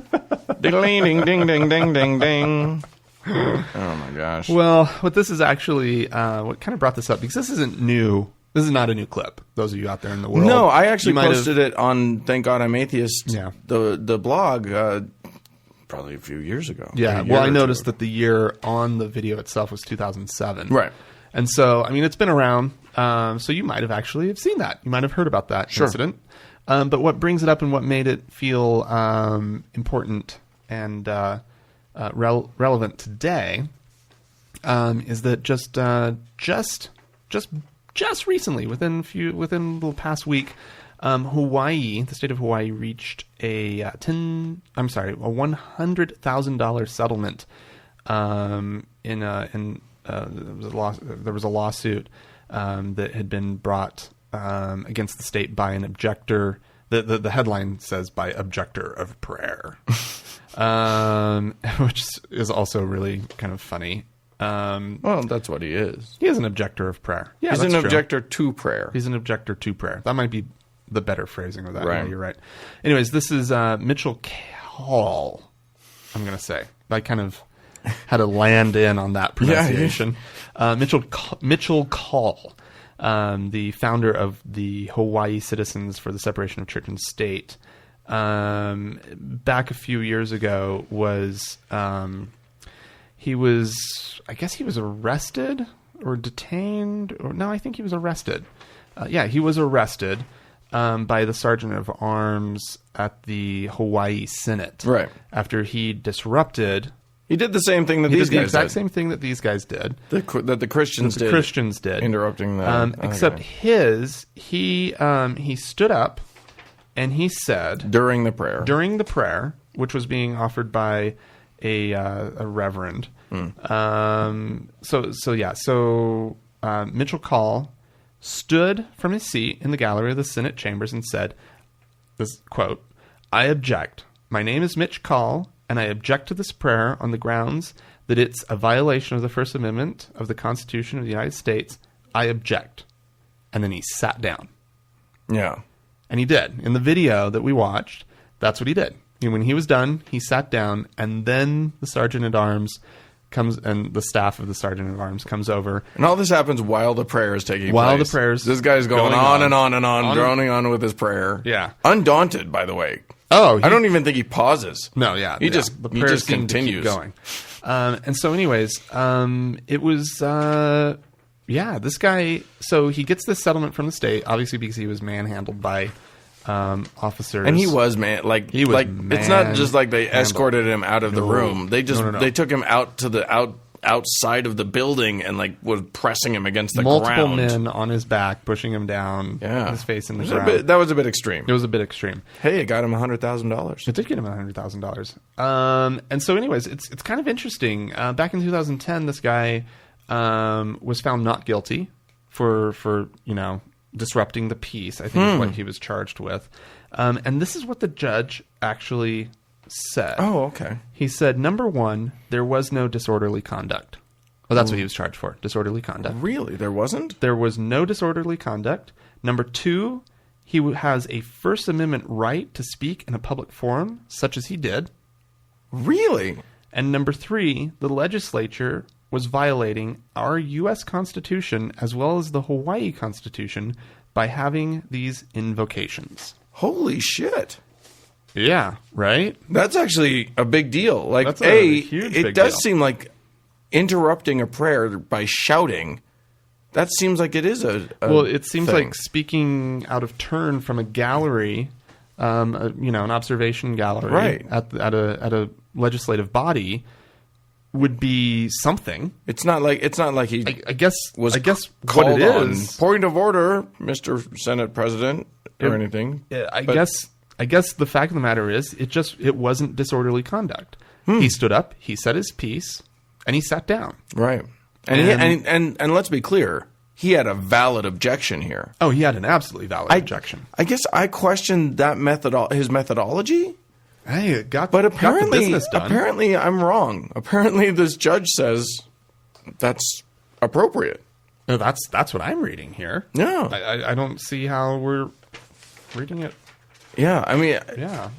B: Ding, ding, ding, ding, ding, ding, ding. Oh, my gosh.
A: Well, what this is actually, what kind of brought this up, because this isn't new. This is not a new clip, those of you out there in the world.
B: No, I actually posted it on Thank God I'm Atheist, the blog, probably a few years ago.
A: Yeah. Well, I noticed that the year on the video itself was 2007.
B: Right.
A: And so, I mean, it's been around, so you might have actually seen that. You might have heard about that incident. But what brings it up and what made it feel important and relevant today is that just recently, within the past week, Hawaii, the state of Hawaii, reached a $100,000 settlement there was a lawsuit that had been brought against the state by an objector. The headline says by objector of prayer, which is also really kind of funny.
B: Well, that's what he is.
A: He is an objector of prayer. Yeah,
B: he's an objector to prayer.
A: He's an objector to prayer. That might be the better phrasing of that.
B: Right.
A: Yeah, you're right. Anyways, this is Mitchell Call. I'm going to say. I kind of had to land in on that pronunciation. Yeah. Mitchell Call, the founder of the Hawaii Citizens for the Separation of Church and State, back a few years ago was he was arrested or detained, or no, I think he was arrested. He was arrested by the Sergeant of Arms at the Hawaii Senate.
B: Right.
A: After he disrupted.
B: He did the same thing that these guys did.
A: The exact same thing that these guys did.
B: That the Christians did.
A: Christians did.
B: Interrupting the...
A: except he stood up and he said...
B: During the prayer,
A: which was being offered by a reverend. So Mitchell Call stood from his seat in the gallery of the Senate chambers and said, this quote, "I object. My name is Mitch Call, and I object to this prayer on the grounds that it's a violation of the First Amendment of the Constitution of the United States. I object." And then he sat down.
B: Yeah.
A: And he did. In the video that we watched, that's what he did. When he was done, he sat down, and then the Sergeant at Arms comes, and the staff of the Sergeant at Arms comes over.
B: And all this happens while the prayer is taking place.
A: While the prayer's
B: this guy's going on and on and on, droning on with his prayer.
A: Yeah.
B: Undaunted, by the way.
A: Oh,
B: I don't even think he pauses.
A: No, yeah.
B: He just continues
A: going. And so anyways, it was, this guy, so he gets this settlement from the state, obviously because he was manhandled by officers.
B: And he was it's not just like they escorted him out of the room. They just they took him out to the outside of the building and was pressing him against the ground.
A: Multiple men on his back, pushing him down, his face in the ground.
B: That was a bit extreme.
A: It was a bit extreme.
B: Hey, it got him $100,000.
A: It did get him $100,000. And so anyways, it's kind of interesting. Back in 2010, this guy was found not guilty for disrupting the peace, I think is what he was charged with. And this is what the judge actually said.
B: Oh, okay.
A: He said, number one, there was no disorderly conduct. Well, that's what he was charged for, disorderly conduct.
B: Really? There wasn't?
A: There was no disorderly conduct. Number two, he has a First Amendment right to speak in a public forum, such as he did.
B: Really?
A: And number three, the legislature was violating our U.S. Constitution as well as the Hawaii Constitution by having these invocations.
B: Holy shit.
A: Yeah, right?
B: That's actually a big deal. Like,
A: That's a huge
B: it
A: big
B: does
A: deal.
B: seem like interrupting a prayer by shouting. That seems like it is a
A: Well, it seems
B: thing.
A: like speaking out of turn from a gallery, an observation gallery
B: Right.
A: at a legislative body would be something.
B: It's not like he
A: I guess
B: was
A: what
B: called
A: it
B: on.
A: is.
B: Point of order, Mr. Senate President, or anything.
A: I
B: But-
A: guess the fact of the matter is it wasn't disorderly conduct. He stood up, he said his piece, and he sat down.
B: Right. And let's be clear, he had a valid objection here.
A: Oh, he had an absolutely valid objection.
B: I guess I questioned that his methodology.
A: Hey, it got
B: But
A: got the
B: apparently,
A: business done.
B: apparently I'm wrong. Apparently, this judge says that's appropriate.
A: No, that's what I'm reading here.
B: Yeah.
A: I don't see how we're reading it.
B: Yeah, I mean,
A: Yeah.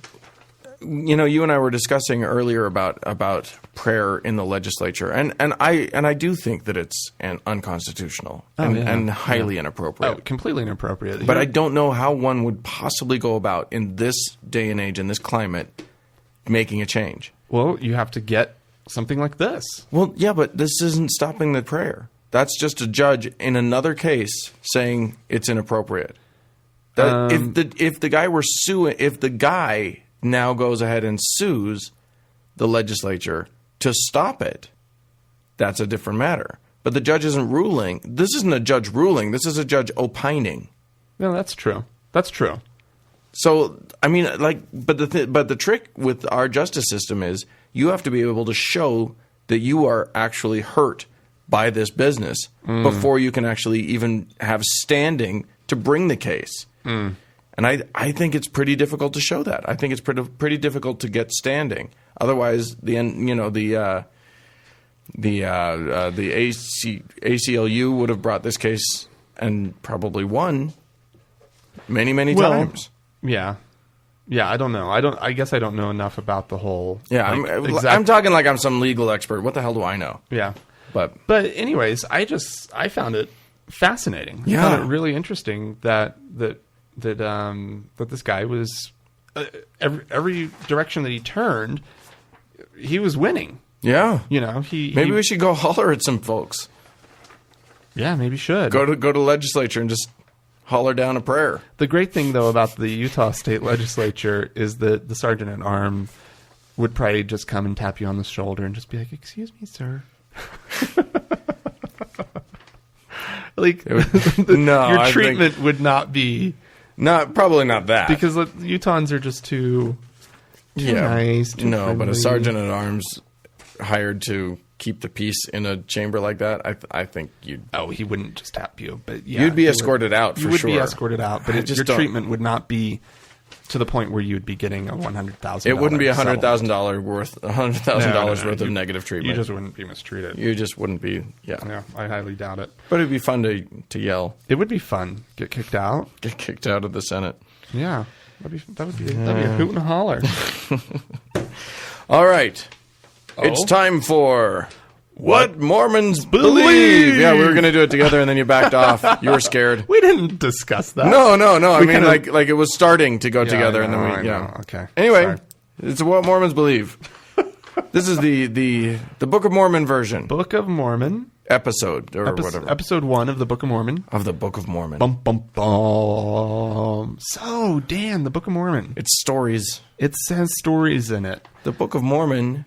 B: you and I were discussing earlier about prayer in the legislature, and I do think that it's unconstitutional and highly inappropriate.
A: Oh, completely inappropriate.
B: But I don't know how one would possibly go about in this day and age, in this climate, making a change.
A: Well, you have to get something like this.
B: Well, yeah, but this isn't stopping the prayer. That's just a judge in another case saying it's inappropriate. If the guy now goes ahead and sues the legislature to stop it, that's a different matter. But the judge isn't ruling. This isn't a judge ruling. This is a judge opining.
A: No, that's true. That's true.
B: So, I mean, but the trick with our justice system is you have to be able to show that you are actually hurt by this business before you can actually even have standing to bring the case. And I think it's pretty difficult to show that. I think it's pretty difficult to get standing. Otherwise, the ACLU would have brought this case and probably won many times.
A: Yeah. Yeah, I don't know. I guess I don't know enough about the whole.
B: Yeah, I'm talking like I'm some legal expert. What the hell do I know?
A: Yeah.
B: But
A: anyways, I found it fascinating.
B: Yeah.
A: I found it really interesting that this guy was every direction that he turned, he was winning.
B: yeah,
A: Maybe
B: we should go holler at some folks.
A: Yeah, maybe should
B: Go to legislature and just holler down a prayer.
A: The great thing, though, about the Utah State Legislature is that the sergeant at arms would probably just come and tap you on the shoulder and just be like, "Excuse me, sir." Like, your
B: I
A: treatment would not be
B: probably not that,
A: because the Utahns are just too nice. Too
B: but a
A: friendly.
B: sergeant at arms hired to keep the peace in a chamber like that, I think you'd.
A: Oh, he wouldn't just tap you, but yeah,
B: You'd be
A: he
B: escorted out for
A: You would
B: sure.
A: be escorted out, but
B: I just
A: your
B: don't-
A: treatment would not be to the point where you would be getting a $100,000.
B: It wouldn't be
A: $100,000
B: $100,000 worth of negative treatment.
A: You just wouldn't be mistreated.
B: You just wouldn't be.
A: Yeah, I highly doubt it.
B: But it'd be fun to yell.
A: It would be fun. Get kicked out.
B: Get kicked out of the Senate.
A: Yeah, that'd be a hoot and a holler.
B: All right, it's time for What Mormons Believe. Yeah, we were going to do it together, and then you backed off. You were scared.
A: We didn't discuss that.
B: No. I mean,
A: kinda-
B: like it was starting to go
A: Yeah,
B: together,
A: I
B: and
A: know,
B: then we.
A: I know. Okay.
B: Anyway,
A: Sorry.
B: it's What Mormons Believe. This is the Book of Mormon version
A: Book of Mormon
B: episode or whatever
A: Episode 1 of the Book of Mormon.
B: of the Book of Mormon.
A: Bum bum bum. So, Dan, the Book of Mormon.
B: It's stories.
A: It says stories in it.
B: The Book of Mormon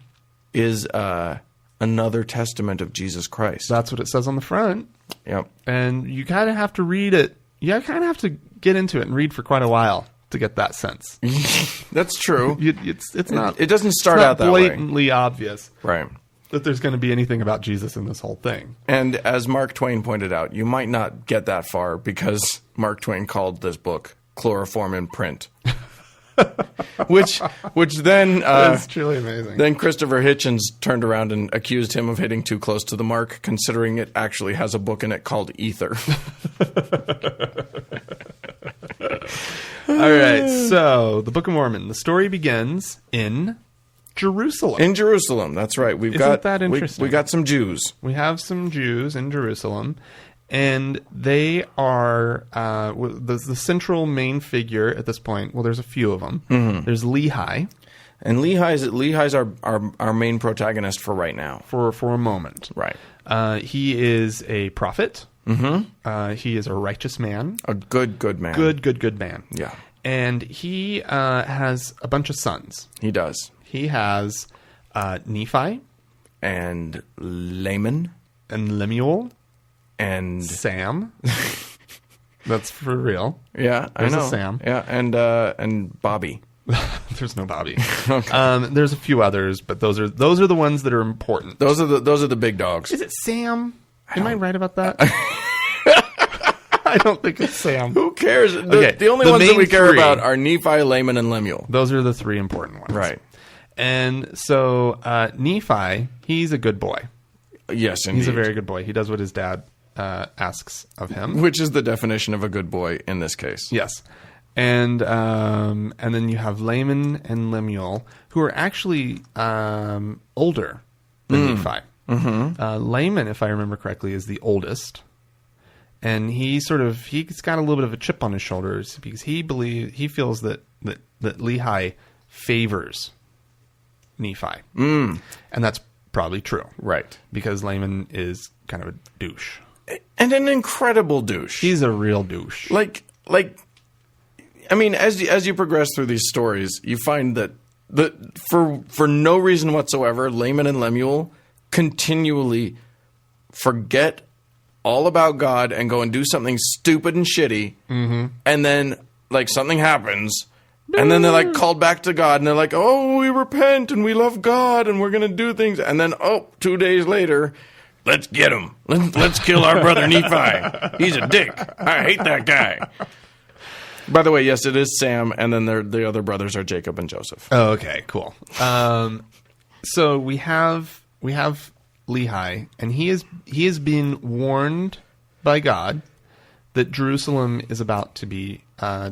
B: is another testament of Jesus Christ.
A: That's what it says on the front.
B: Yep.
A: And you kind of have to read it. You kind of have to get into it and read for quite a while to get that sense.
B: That's true.
A: It's not.
B: It doesn't start
A: it's not
B: out that way.
A: blatantly obvious
B: Right.
A: that there's going to be anything about Jesus in this whole thing.
B: And as Mark Twain pointed out, you might not get that far because Mark Twain called this book chloroform in print. which then
A: It's truly amazing.
B: then Christopher Hitchens turned around and accused him of hitting too close to the mark, considering it actually has a book in it called Ether.
A: All right, so the Book of Mormon. The story begins in Jerusalem.
B: In Jerusalem, that's right.
A: Isn't that interesting?
B: We got some Jews.
A: We have some Jews in Jerusalem, And they are the central main figure at this point. Well, there's a few of them. Mm-hmm. There's Lehi.
B: And Lehi's our main protagonist for right now.
A: For a moment.
B: Right.
A: He is a prophet.
B: Mm-hmm.
A: He is a righteous man.
B: A good man.
A: Good man.
B: Yeah.
A: And he has a bunch of sons.
B: He does.
A: He has Nephi.
B: And Laman.
A: And Lemuel.
B: And
A: Sam. That's for real.
B: Yeah,
A: There's
B: I know.
A: A Sam.
B: Yeah, and Bobby.
A: There's no Bobby.
B: Okay.
A: There's a few others, but those are the ones that are important.
B: Those are the big dogs.
A: Is it Sam? Am I right about that? I don't think it's Sam.
B: Who cares? The only ones that we care about are Nephi, Laman, and Lemuel.
A: Those are the three important ones.
B: Right.
A: And so Nephi, he's a good boy.
B: Yes, indeed.
A: He's a very good boy. He does what his dad asks of him.
B: Which is the definition of a good boy in this case.
A: Yes. And then you have Laman and Lemuel, who are actually older than Nephi. Mm-hmm. Laman, if I remember correctly, is the oldest. And he's got a little bit of a chip on his shoulders because he feels that Lehi favors Nephi. And that's probably true.
B: Right.
A: Because Laman is kind of a douche.
B: And an incredible douche.
A: He's a real douche.
B: Like I mean, as you progress through these stories, you find that for no reason whatsoever, Laman and Lemuel continually forget all about God and go and do something stupid and shitty, and then like something happens, and then they're like called back to God, and they're like, "Oh, we repent and we love God and we're gonna do things," and then 2 days later, let's get him. Let's kill our brother Nephi. He's a dick. I hate that guy. By the way, yes, it is Sam, and then the other brothers are Jacob and Joseph.
A: Oh, okay, cool. So we have Lehi, and he has been warned by God that Jerusalem is about to be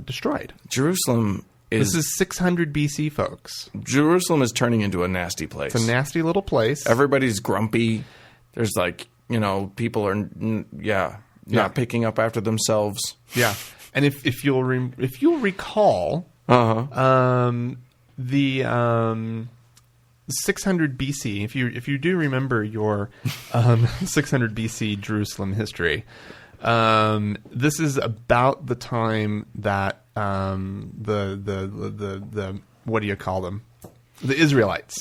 A: destroyed.
B: This
A: is 600 BC, folks.
B: Jerusalem is turning into a nasty place.
A: It's a nasty little place.
B: Everybody's grumpy. There's people are not picking up after themselves.
A: Yeah. And if you'll recall, the 600 BC, if you do remember your 600 BC Jerusalem history, this is about the time that the what do you call them? The Israelites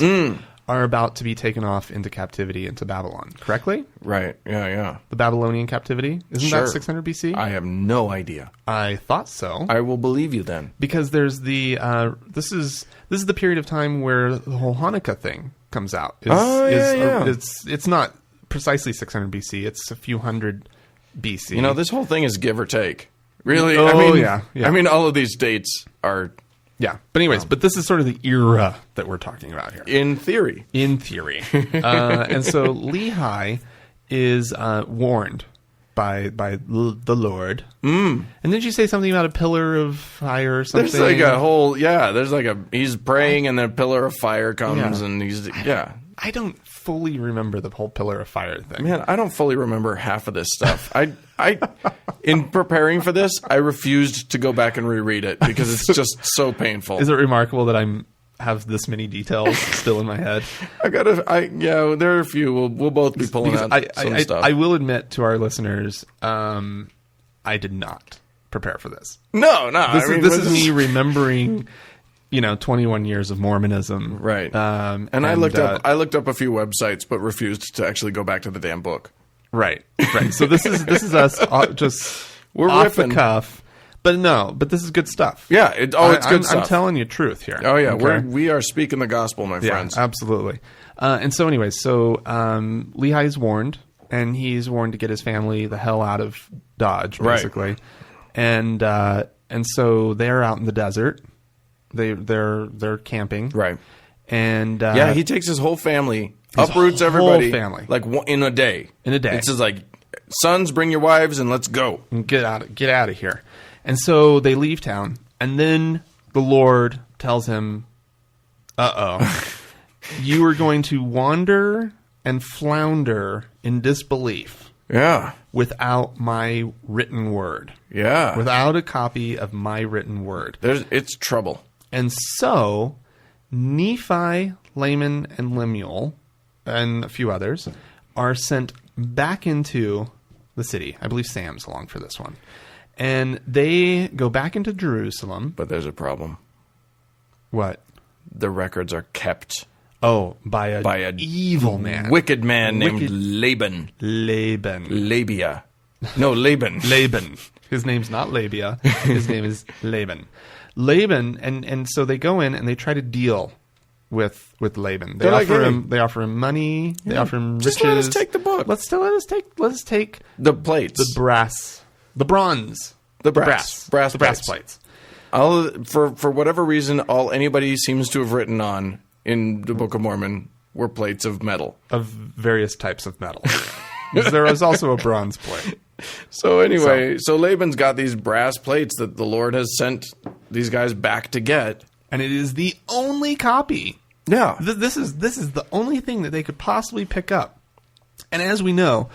A: are about to be taken off into captivity into Babylon, correctly?
B: Right. Yeah.
A: The Babylonian captivity? Isn't that 600 BC?
B: I have no idea.
A: I thought so.
B: I will believe you then.
A: Because there's the this is the period of time where the whole Hanukkah thing comes out. It's not precisely 600 BC. It's a few hundred BC.
B: This whole thing is give or take. Really?
A: Yeah.
B: I mean, all of these dates are...
A: Yeah, but anyways, but this is sort of the era that we're talking about here.
B: In theory.
A: And so Lehi is warned by the Lord. And didn't you say something about a pillar of fire or something?
B: There's like a whole, he's praying and then a pillar of fire comes and he's,
A: I don't fully remember the whole pillar of fire thing.
B: Man, I don't fully remember half of this stuff. I in preparing for this, I refused to go back and reread it because it's just so painful.
A: Is it remarkable that I have this many details still in my head?
B: There are a few. We'll both be pulling out some stuff.
A: I will admit to our listeners, I did not prepare for this.
B: No.
A: This is me remembering 21 years of Mormonism.
B: Right. And I looked up a few websites, but refused to actually go back to the damn book.
A: Right. So this is us just
B: we're
A: off
B: riffing.
A: The cuff. But this is good stuff.
B: Yeah. It's good stuff.
A: I'm telling you truth here.
B: Oh, yeah.
A: Okay?
B: We are speaking the gospel, my friends.
A: Absolutely. And so anyways, Lehi is warned, and he's warned to get his family the hell out of Dodge, basically. Right. And so they're out in the desert. They're camping.
B: Right.
A: And
B: he takes his whole family, uproots everybody,
A: family,
B: like in a day. It's just like, sons, bring your wives and let's go.
A: And get out of here. And so they leave town, and then the Lord tells him, you are going to wander and flounder in disbelief.
B: Yeah.
A: without my written word.
B: Yeah.
A: Without a copy of my written word.
B: It's trouble.
A: And so Nephi, Laman, and Lemuel, and a few others, are sent back into the city. I believe Sam's along for this one. And they go back into Jerusalem.
B: But there's a problem.
A: What?
B: The records are kept
A: Oh, by a evil man.
B: Wicked man named Laban. Labia. No, Laban.
A: Laban. His name's not Labia. His name is Laban. Laban, and so they go in and they try to deal with Laban. They offer him money. They offer him riches.
B: Just let us take the book.
A: Let's take
B: the plates,
A: the brass, the bronze,
B: the brass
A: plates.
B: For whatever reason, all anybody seems to have written on in the Book of Mormon were plates of metal,
A: of various types of metal. There was also a bronze plate.
B: So anyway, so Laban's got these brass plates that the Lord has sent these guys back to get,
A: and it is the only copy.
B: Yeah,
A: this is the only thing that they could possibly pick up. And as we know,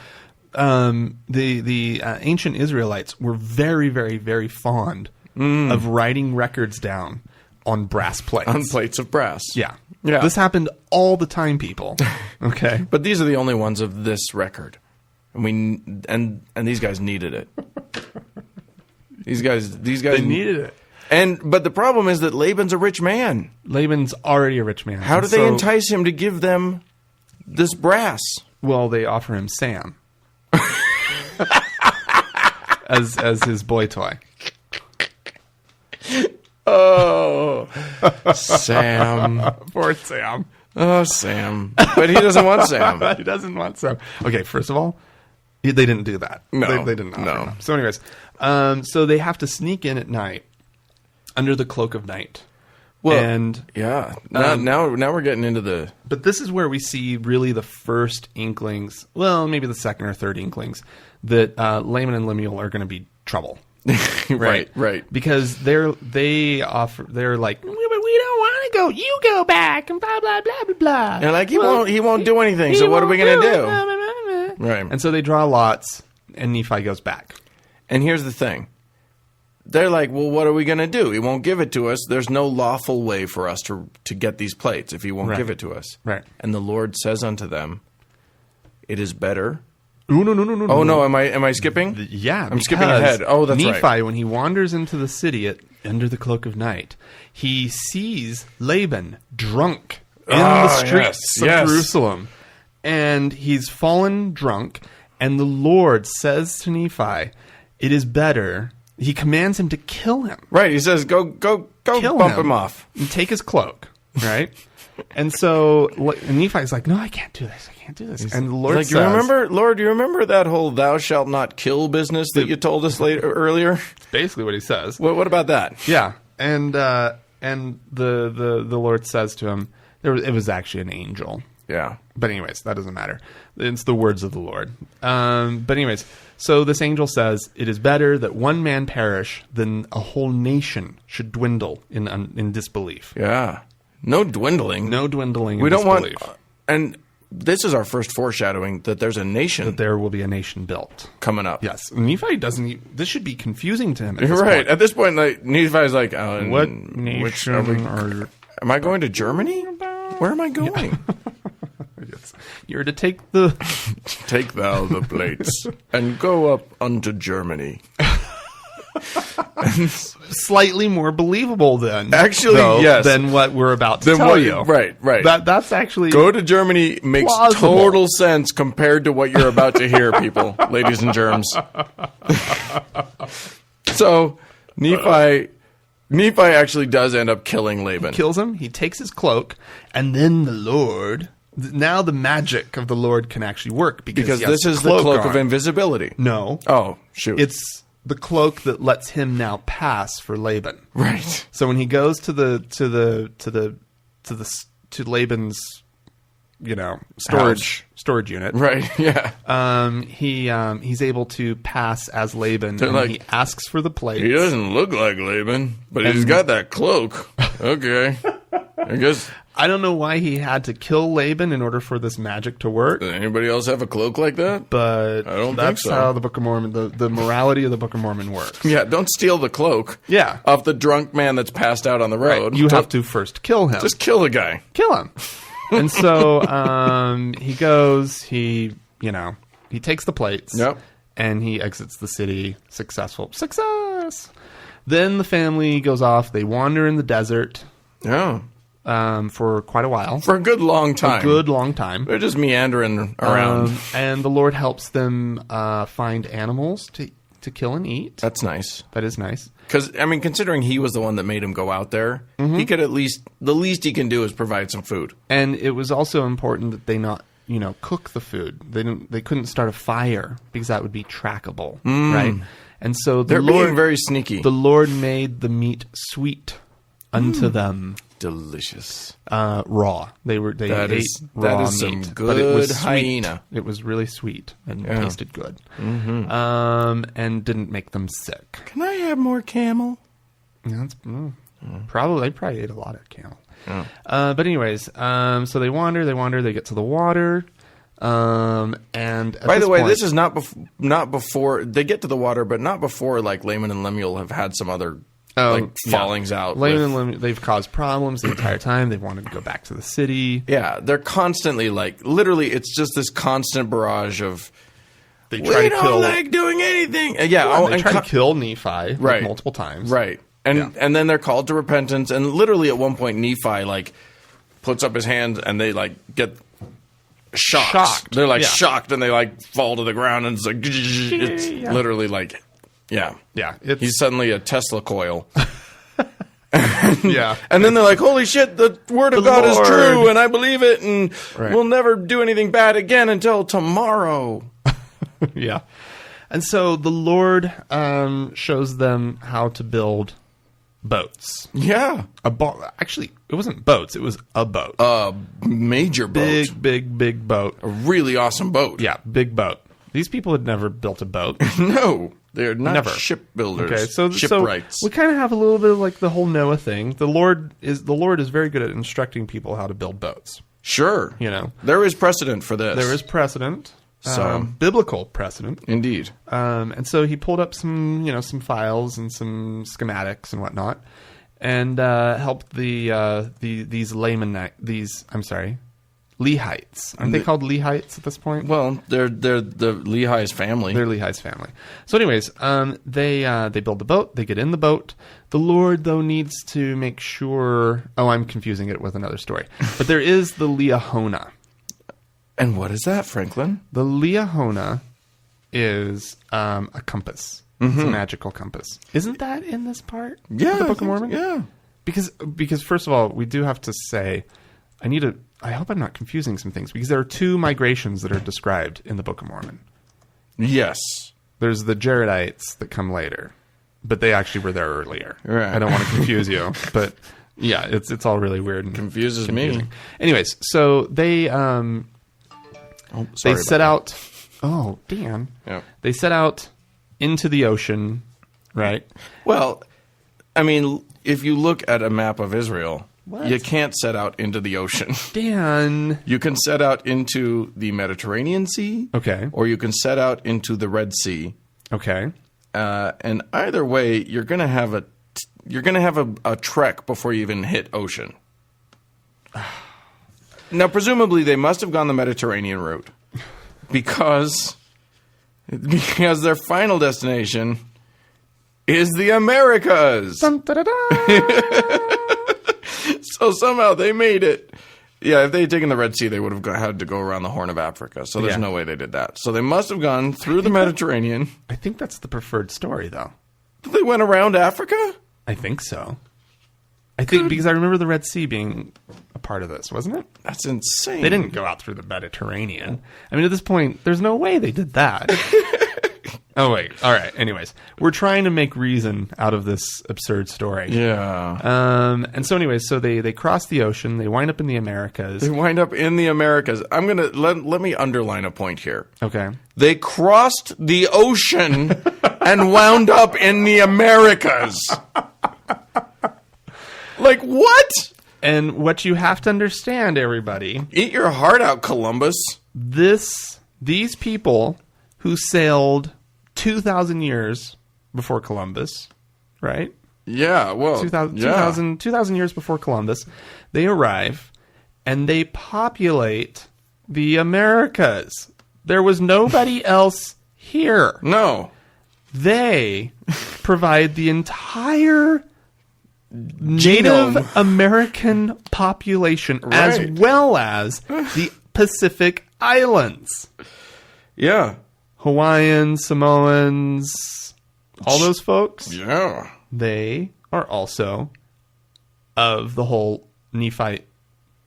A: the ancient Israelites were very, very, very fond of writing records down on brass plates.
B: On plates of brass.
A: Yeah.
B: Yeah.
A: This happened all the time, people. Okay.
B: But these are the only ones of this record. And these guys needed it. These guys
A: they needed it.
B: But the problem is that Laban's a rich man.
A: Laban's already a rich man.
B: How do they entice him to give them this brass?
A: Well, they offer him Sam. as his boy toy.
B: Oh, Sam.
A: Poor Sam.
B: Oh, Sam. But he doesn't want Sam.
A: He doesn't want Sam. Okay, first of all, they didn't do that.
B: No.
A: They didn't offer him. So anyways, so they have to sneak in at night under the cloak of night.
B: Well,
A: and
B: yeah. Now we're getting into the...
A: But this is where we see really the first inklings, well, maybe the second or third inklings, that Laman and Lemuel are going to be trouble.
B: Right.
A: Because they're like, we don't want to go. You go back and blah blah blah blah blah.
B: They're like, he won't do anything. So what are we gonna do? Right.
A: And so they draw lots, and Nephi goes back.
B: And here's the thing: they're like, well, what are we gonna do? He won't give it to us. There's no lawful way for us to get these plates if he won't give it to us.
A: Right.
B: And the Lord says unto them, "It is better."
A: No.
B: Oh no! Am I skipping?
A: Yeah,
B: I'm skipping ahead. Oh, that's
A: Nephi,
B: right.
A: when he wanders into the city under the cloak of night, he sees Laban drunk in the streets of Jerusalem, and he's fallen drunk. And the Lord says to Nephi, "It is better." He commands him to kill him.
B: Right. He says, "Go, bump him off
A: and take his cloak." Right. And so Nephi's like, "No, I can't do this. And the Lord says,
B: you remember that whole "thou shalt not kill" business that you told us earlier?
A: It's basically what he says.
B: What about that?
A: Yeah, and the Lord says to him, it was actually an angel.
B: Yeah,
A: but anyways, that doesn't matter. It's the words of the Lord. But anyways, so this angel says, "It is better that one man perish than a whole nation should dwindle in disbelief."
B: Yeah, no dwindling.
A: We don't want
B: and. This is our first foreshadowing that there's a nation.
A: That there will be a nation built.
B: Coming up.
A: Yes. Nephi doesn't... This should be confusing to him at
B: this
A: point.
B: At this point, like, Nephi's like...
A: what nation are...
B: Am I going to Germany? Where am I going?
A: Yes. You're to take the...
B: Take thou the plates and go up unto Germany.
A: Slightly more believable then.
B: Actually, yes.
A: Than what we're about to tell you.
B: Right.
A: That's actually...
B: Go to Germany makes
A: plausible.
B: Total sense compared to what you're about to hear, people, ladies and germs. So, Nephi actually does end up killing Laban.
A: He kills him, he takes his cloak, and then the Lord... Now the magic of the Lord can actually work. Because
B: this is the cloak of invisibility.
A: No.
B: Oh, shoot.
A: It's... the cloak that lets him now pass for Laban.
B: Right.
A: So when he goes to Laban's, storage unit.
B: Right. Yeah.
A: He's able to pass as Laban.
B: And
A: like, he asks for the plates.
B: He doesn't look like Laban, but he's got that cloak. Okay. I guess.
A: I don't know why he had to kill Laban in order for this magic to work.
B: Does anybody else have a cloak like that?
A: But
B: I don't
A: that's
B: think so.
A: how the Book of Mormon, the morality of the Book of Mormon works.
B: Yeah, don't steal the cloak.
A: Yeah.
B: Of the drunk man that's passed out on the road.
A: Right. You have to first kill him.
B: Just kill the guy.
A: Kill him. And so he goes, he takes the plates.
B: Yep.
A: And he exits the city successful. Success! Then the family goes off. They wander in the desert.
B: Yeah.
A: For quite a while.
B: For a good long time.
A: A good long time.
B: They're just meandering around.
A: And the Lord helps them find animals to kill and eat.
B: That's nice.
A: That is nice.
B: Because, I mean, considering he was the one that made him go out there, he could the least he can do is provide some food.
A: And it was also important that they not, cook the food. They couldn't start a fire because that would be trackable, right? And so
B: They're being very sneaky.
A: The Lord made the meat sweet unto them.
B: Delicious.
A: Raw. They ate
B: that
A: raw
B: is
A: meat,
B: some
A: but
B: good
A: it was
B: hyena.
A: Sweet. It was really sweet and tasted good. And didn't make them sick.
B: Can I have more camel?
A: Yeah, that's probably they probably ate a lot of camel. But anyways, so they wander, they get to the water. And
B: by the way, this is not before they get to the water, but not before like Laman and Lemuel have had some other fallings out.
A: Laman and Lemuel, they've caused problems the entire time. They wanted to go back to the city.
B: Yeah, they're constantly literally, it's just this constant barrage of.
A: They try
B: we
A: to
B: don't
A: kill,
B: like doing anything.
A: They try to kill Nephi multiple times.
B: Right. And then they're called to repentance. And literally at one point, Nephi puts up his hand and they get shocked. They're shocked and they fall to the ground and it's it's literally
A: Yeah.
B: He's suddenly a Tesla coil.
A: Yeah.
B: And then they're like, holy shit, the word of God is true and I believe it and we'll never do anything bad again until tomorrow.
A: Yeah. And so the Lord shows them how to build boats.
B: Yeah.
A: Actually, it wasn't boats. It was a boat.
B: A major boat.
A: Big boat.
B: A really awesome boat.
A: Yeah, big boat. These people had never built a boat.
B: No. They're not
A: never.
B: Shipbuilders.
A: Okay, so
B: Shipwrights.
A: We kind of have a little bit of the whole Noah thing. The Lord is very good at instructing people how to build boats.
B: Sure. There is precedent for this.
A: There is precedent.
B: So
A: biblical precedent,
B: indeed.
A: And so he pulled up some files and some schematics and whatnot, and helped these Lehites. Aren't they called Lehites at this point?
B: Well, they're the Lehi's family.
A: They're Lehi's family. So, anyways, they build the boat. They get in the boat. The Lord, though, needs to make sure. Oh, I'm confusing it with another story. But there is the Liahona.
B: And what is that, Franklin?
A: The Liahona is a compass. It's a magical compass. Isn't that in this part?
B: Yeah,
A: of the Book of Mormon.
B: Yeah.
A: Because first of all, we do have to say, I hope I'm not confusing some things because there are two migrations that are described in the Book of Mormon.
B: Yes.
A: There's the Jaredites that come later, but they actually were there earlier.
B: Right.
A: I don't want to confuse you, but yeah, it's all really weird and
B: confuses
A: confusing.
B: me.
A: Anyways, so they set out. Oh, Dan.
B: Yeah.
A: They set out into the ocean, right?
B: Well, I mean, if you look at a map of Israel,
A: What?
B: you can't set out into the ocean.
A: Dan.
B: You can set out into the Mediterranean Sea.
A: Okay.
B: Or you can set out into the Red Sea.
A: Okay.
B: And either way, you're going to have a trek before you even hit ocean. Now, presumably, they must have gone the Mediterranean route because their final destination is the Americas.
A: Dun, da, da, da.
B: So somehow they made it. Yeah, if they had taken the Red Sea, they would have had to go around the Horn of Africa. So there's no way they did that. So they must have gone through the Mediterranean.
A: I think that's the preferred story, though.
B: They went around Africa?
A: I think so. I think because I remember the Red Sea being a part of this, wasn't it?
B: That's insane.
A: They didn't go out through the Mediterranean. I mean, at this point, there's no way they did that. Oh, wait. All right. Anyways, we're trying to make reason out of this absurd story.
B: Yeah.
A: And so anyways, so they cross the ocean. They wind up in the Americas.
B: They wind up in the Americas. I'm going to let me underline a point here.
A: Okay.
B: They crossed the ocean and wound up in the Americas. Like what?
A: And what you have to understand, everybody,
B: Eat your heart out, Columbus.
A: these people who sailed 2,000 years before Columbus, right?
B: Yeah, well,
A: 2,000 years before Columbus, they arrive and they populate the Americas. There was nobody else here.
B: No.
A: They provide the entire
B: Genome.
A: Native American population as
B: Right.
A: well as the Pacific Islands.
B: Yeah.
A: Hawaiians, Samoans, all those folks.
B: Yeah.
A: They are also of the whole Nephite,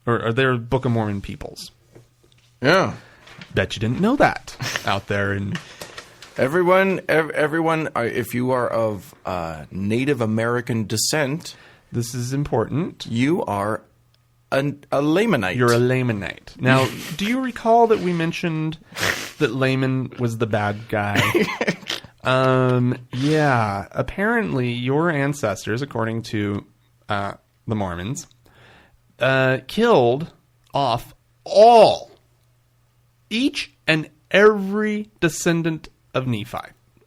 A: or they're Book of Mormon peoples.
B: Yeah.
A: Bet you didn't know that out there. And
B: Everyone, if you are of Native American descent,
A: this is important.
B: you are a Lamanite.
A: You're a Lamanite. Now, do you recall that we mentioned that Laman was the bad guy? Yeah. Apparently, your ancestors, according to the Mormons, killed off each and every descendant of Nephi.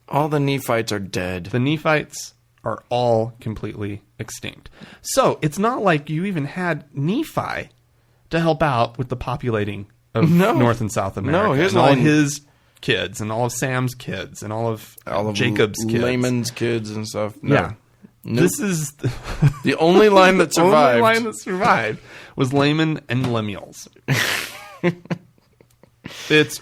B: All the Nephites are dead.
A: The Nephites are all completely extinct. So it's not like you even had Nephi to help out with the populating of North and South America.
B: No, his
A: and all
B: line-
A: his kids and all of Sam's kids and all of Jacob's kids.
B: Laman's kids and stuff. No.
A: Yeah.
B: Nope.
A: This is
B: The only line that survived.
A: only line that survived was Laman and Lemuel's. It's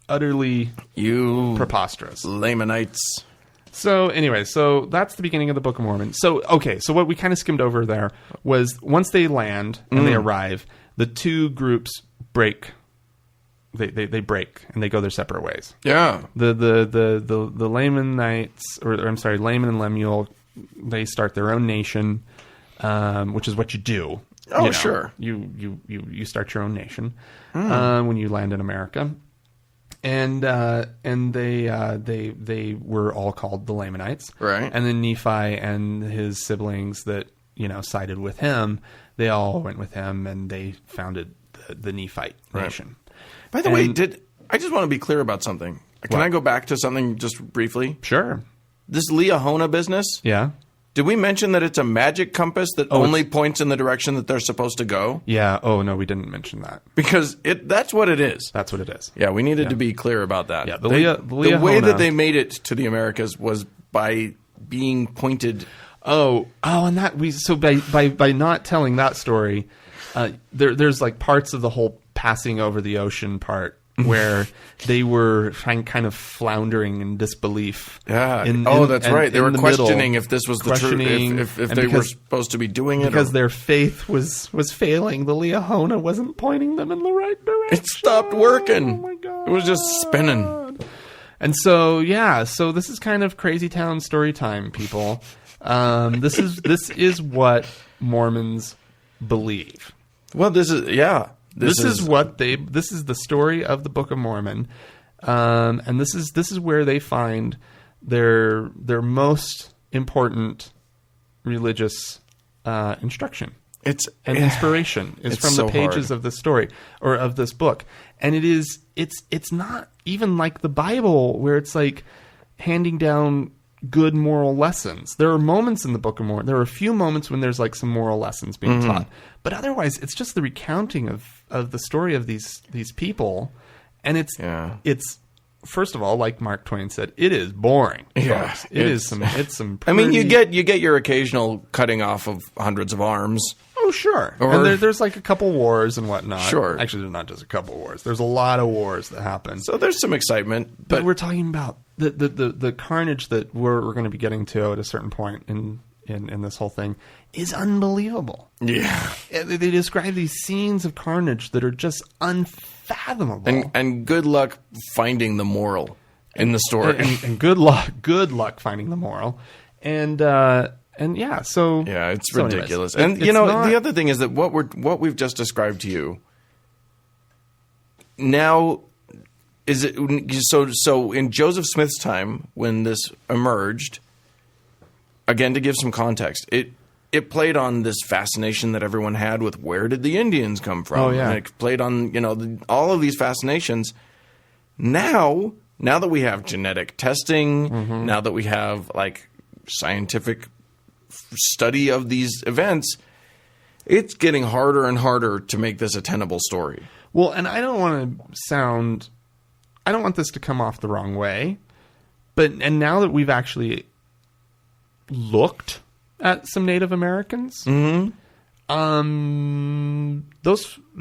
A: utterly preposterous.
B: Lamanites.
A: So anyway, so that's the beginning of the Book of Mormon. So, okay, so what we kind of skimmed over there was once they land and they arrive, the two groups break. They break and they go their separate ways.
B: Yeah.
A: The Lamanites, or I'm sorry, Laman and Lemuel, they start their own nation, which is what you do.
B: Oh,
A: You know,
B: sure.
A: You start your own nation when you land in America. And they were all called the Lamanites,
B: Right.
A: And then Nephi and his siblings that sided with him, they all went with him, and they founded the Nephite nation.
B: By the way, I just want to be clear about something. Can I go back to something just briefly?
A: Sure.
B: This Liahona business.
A: Yeah.
B: Did we mention that it's a magic compass that only points in the direction that they're supposed to go?
A: Yeah. Oh no, we didn't mention that.
B: Because that's what it is.
A: That's what it is.
B: Yeah, we needed to be clear about that.
A: Yeah,
B: the
A: Liahona,
B: way that they made it to the Americas was by being pointed.
A: Oh, and that by not telling that story, there's like parts of the whole passing over the ocean part where they were kind of floundering in disbelief.
B: Yeah. That's right. They were questioning if this was the truth, if they were supposed to be doing it.
A: Because their faith was failing. The Liahona wasn't pointing them in the right direction.
B: It stopped working.
A: Oh, my God.
B: It was just spinning.
A: And so, so this is kind of crazy town story time, people. This is what Mormons believe.
B: Well, this is This is the story of the Book of Mormon, and this is where they find their most important religious instruction. Inspiration is from the pages of this story or of this book, and it's not even like the Bible where it's like handing down good moral lessons. There are moments in the Book of Mormon. There are a few moments when there's like some moral lessons being taught, but otherwise it's just the recounting of the story of these people, and it's first of all, like Mark Twain said, it is boring. Yeah,
A: folks. It's some.
B: I mean, you get your occasional cutting off of hundreds of arms.
A: Oh, sure. And there's like a couple wars and whatnot.
B: Sure.
A: Actually, there's not just a couple wars. There's a lot of wars that happen.
B: So there's some excitement.
A: But we're talking about the carnage that we're going to be getting to at a certain point in this whole thing is unbelievable.
B: Yeah.
A: They describe these scenes of carnage that are just unfathomable.
B: And good luck finding the moral in the story.
A: And good luck finding the moral. It's
B: ridiculous.
A: Anyways,
B: the other thing is that what we've just described to you now is it so in Joseph Smith's time when this emerged, again to give some context, it played on this fascination that everyone had with where did the Indians come from?
A: Oh, yeah.
B: And it played on, all of these fascinations. Now that we have genetic testing, now that we have scientific study of these events, it's getting harder and harder to make this a tenable story.
A: Well, and I don't want this to come off the wrong way, and now that we've actually looked at some Native Americans, they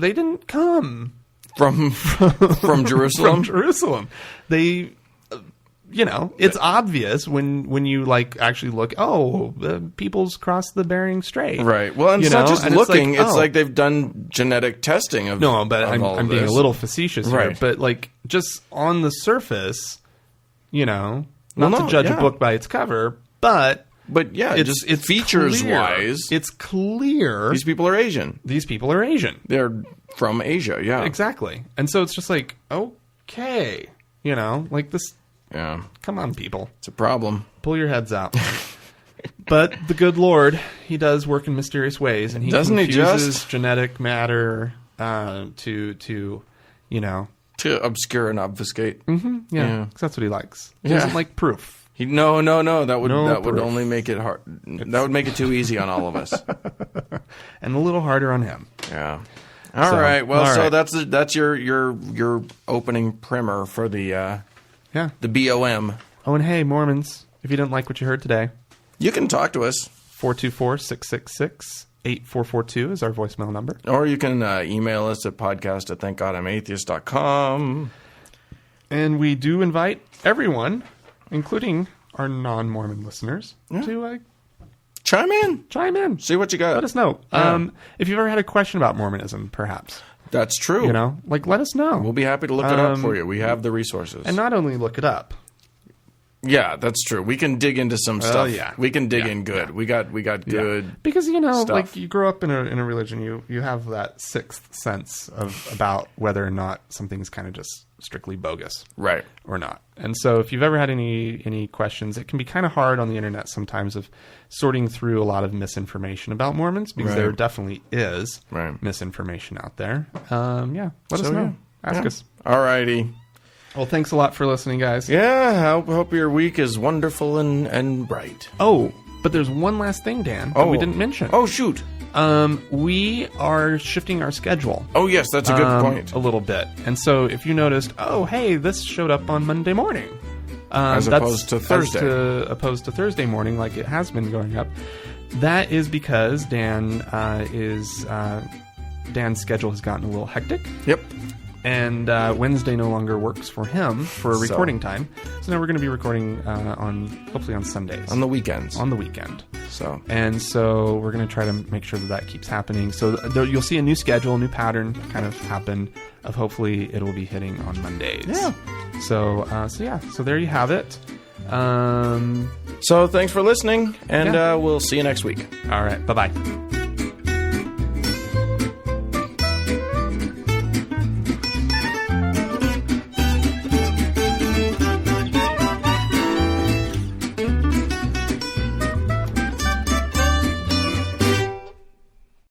A: didn't come
B: from Jerusalem.
A: From Jerusalem. They, it's obvious when you actually look. Oh, people's crossed the Bering Strait,
B: right? Well, and it's not just looking. It's like they've done genetic testing of.
A: No, but
B: of
A: I'm being a little facetious
B: right.
A: here. But just on the surface, not to judge a book by its cover, but yeah, it's features
B: clear.
A: Wise, it's clear
B: these people are Asian.
A: They're
B: from Asia, yeah,
A: exactly. And so it's just okay, this.
B: Yeah,
A: come on, people,
B: it's a problem.
A: Pull your heads out. But the good Lord, He does work in mysterious ways, and He confuses genetic matter to
B: obscure and obfuscate.
A: Mm-hmm, yeah, because that's what He likes. He
B: Yeah.
A: doesn't like proof.
B: No. That would only make it hard. That would make it too easy on all of us,
A: and a little harder on Him.
B: Yeah. All right. Well, so that's your opening primer for the the BOM.
A: Oh, and hey, Mormons, if you didn't like what you heard today,
B: you can talk to us.
A: 424-666-8442 is our voicemail number,
B: or you can email us at podcast@thankgodimatheist.com.
A: And we do invite everyone, including our non-Mormon listeners, to
B: chime in. See what you got.
A: Let us know. If you've ever had a question about Mormonism, perhaps.
B: That's true.
A: Let us know.
B: We'll be happy to look it up for you. We have the resources.
A: And not only look it up.
B: Yeah, that's true. We can dig into some stuff.
A: Yeah.
B: We can dig in good. Yeah. We got good.
A: Because
B: stuff.
A: you grow up in a religion, you have that sixth sense about whether or not something's kind of just strictly bogus,
B: right,
A: or not. And so, if you've ever had any questions, it can be kind of hard on the internet sometimes of sorting through a lot of misinformation about Mormons, because there definitely is misinformation out there. Let us know. Ask us.
B: All righty.
A: Well, thanks a lot for listening, guys.
B: Yeah, I hope your week is wonderful and bright.
A: Oh, but there's one last thing, Dan, that we didn't mention.
B: Oh, shoot.
A: We are shifting our schedule.
B: Oh, yes, that's a good point.
A: A little bit. And so if you noticed, hey, this showed up on Monday morning.
B: As opposed to Thursday.
A: Opposed to Thursday morning, like it has been going up. That is because Dan's schedule has gotten a little hectic.
B: Yep.
A: And Wednesday no longer works for him for recording time. So now we're going to be recording hopefully on Sundays.
B: On the weekends.
A: On the weekend.
B: So
A: we're going to try to make sure that keeps happening. So you'll see a new schedule, a new pattern kind of happen of hopefully it'll be hitting on Mondays.
B: Yeah.
A: So there you have it.
B: So thanks for listening, and we'll see you next week.
A: All right. Bye-bye.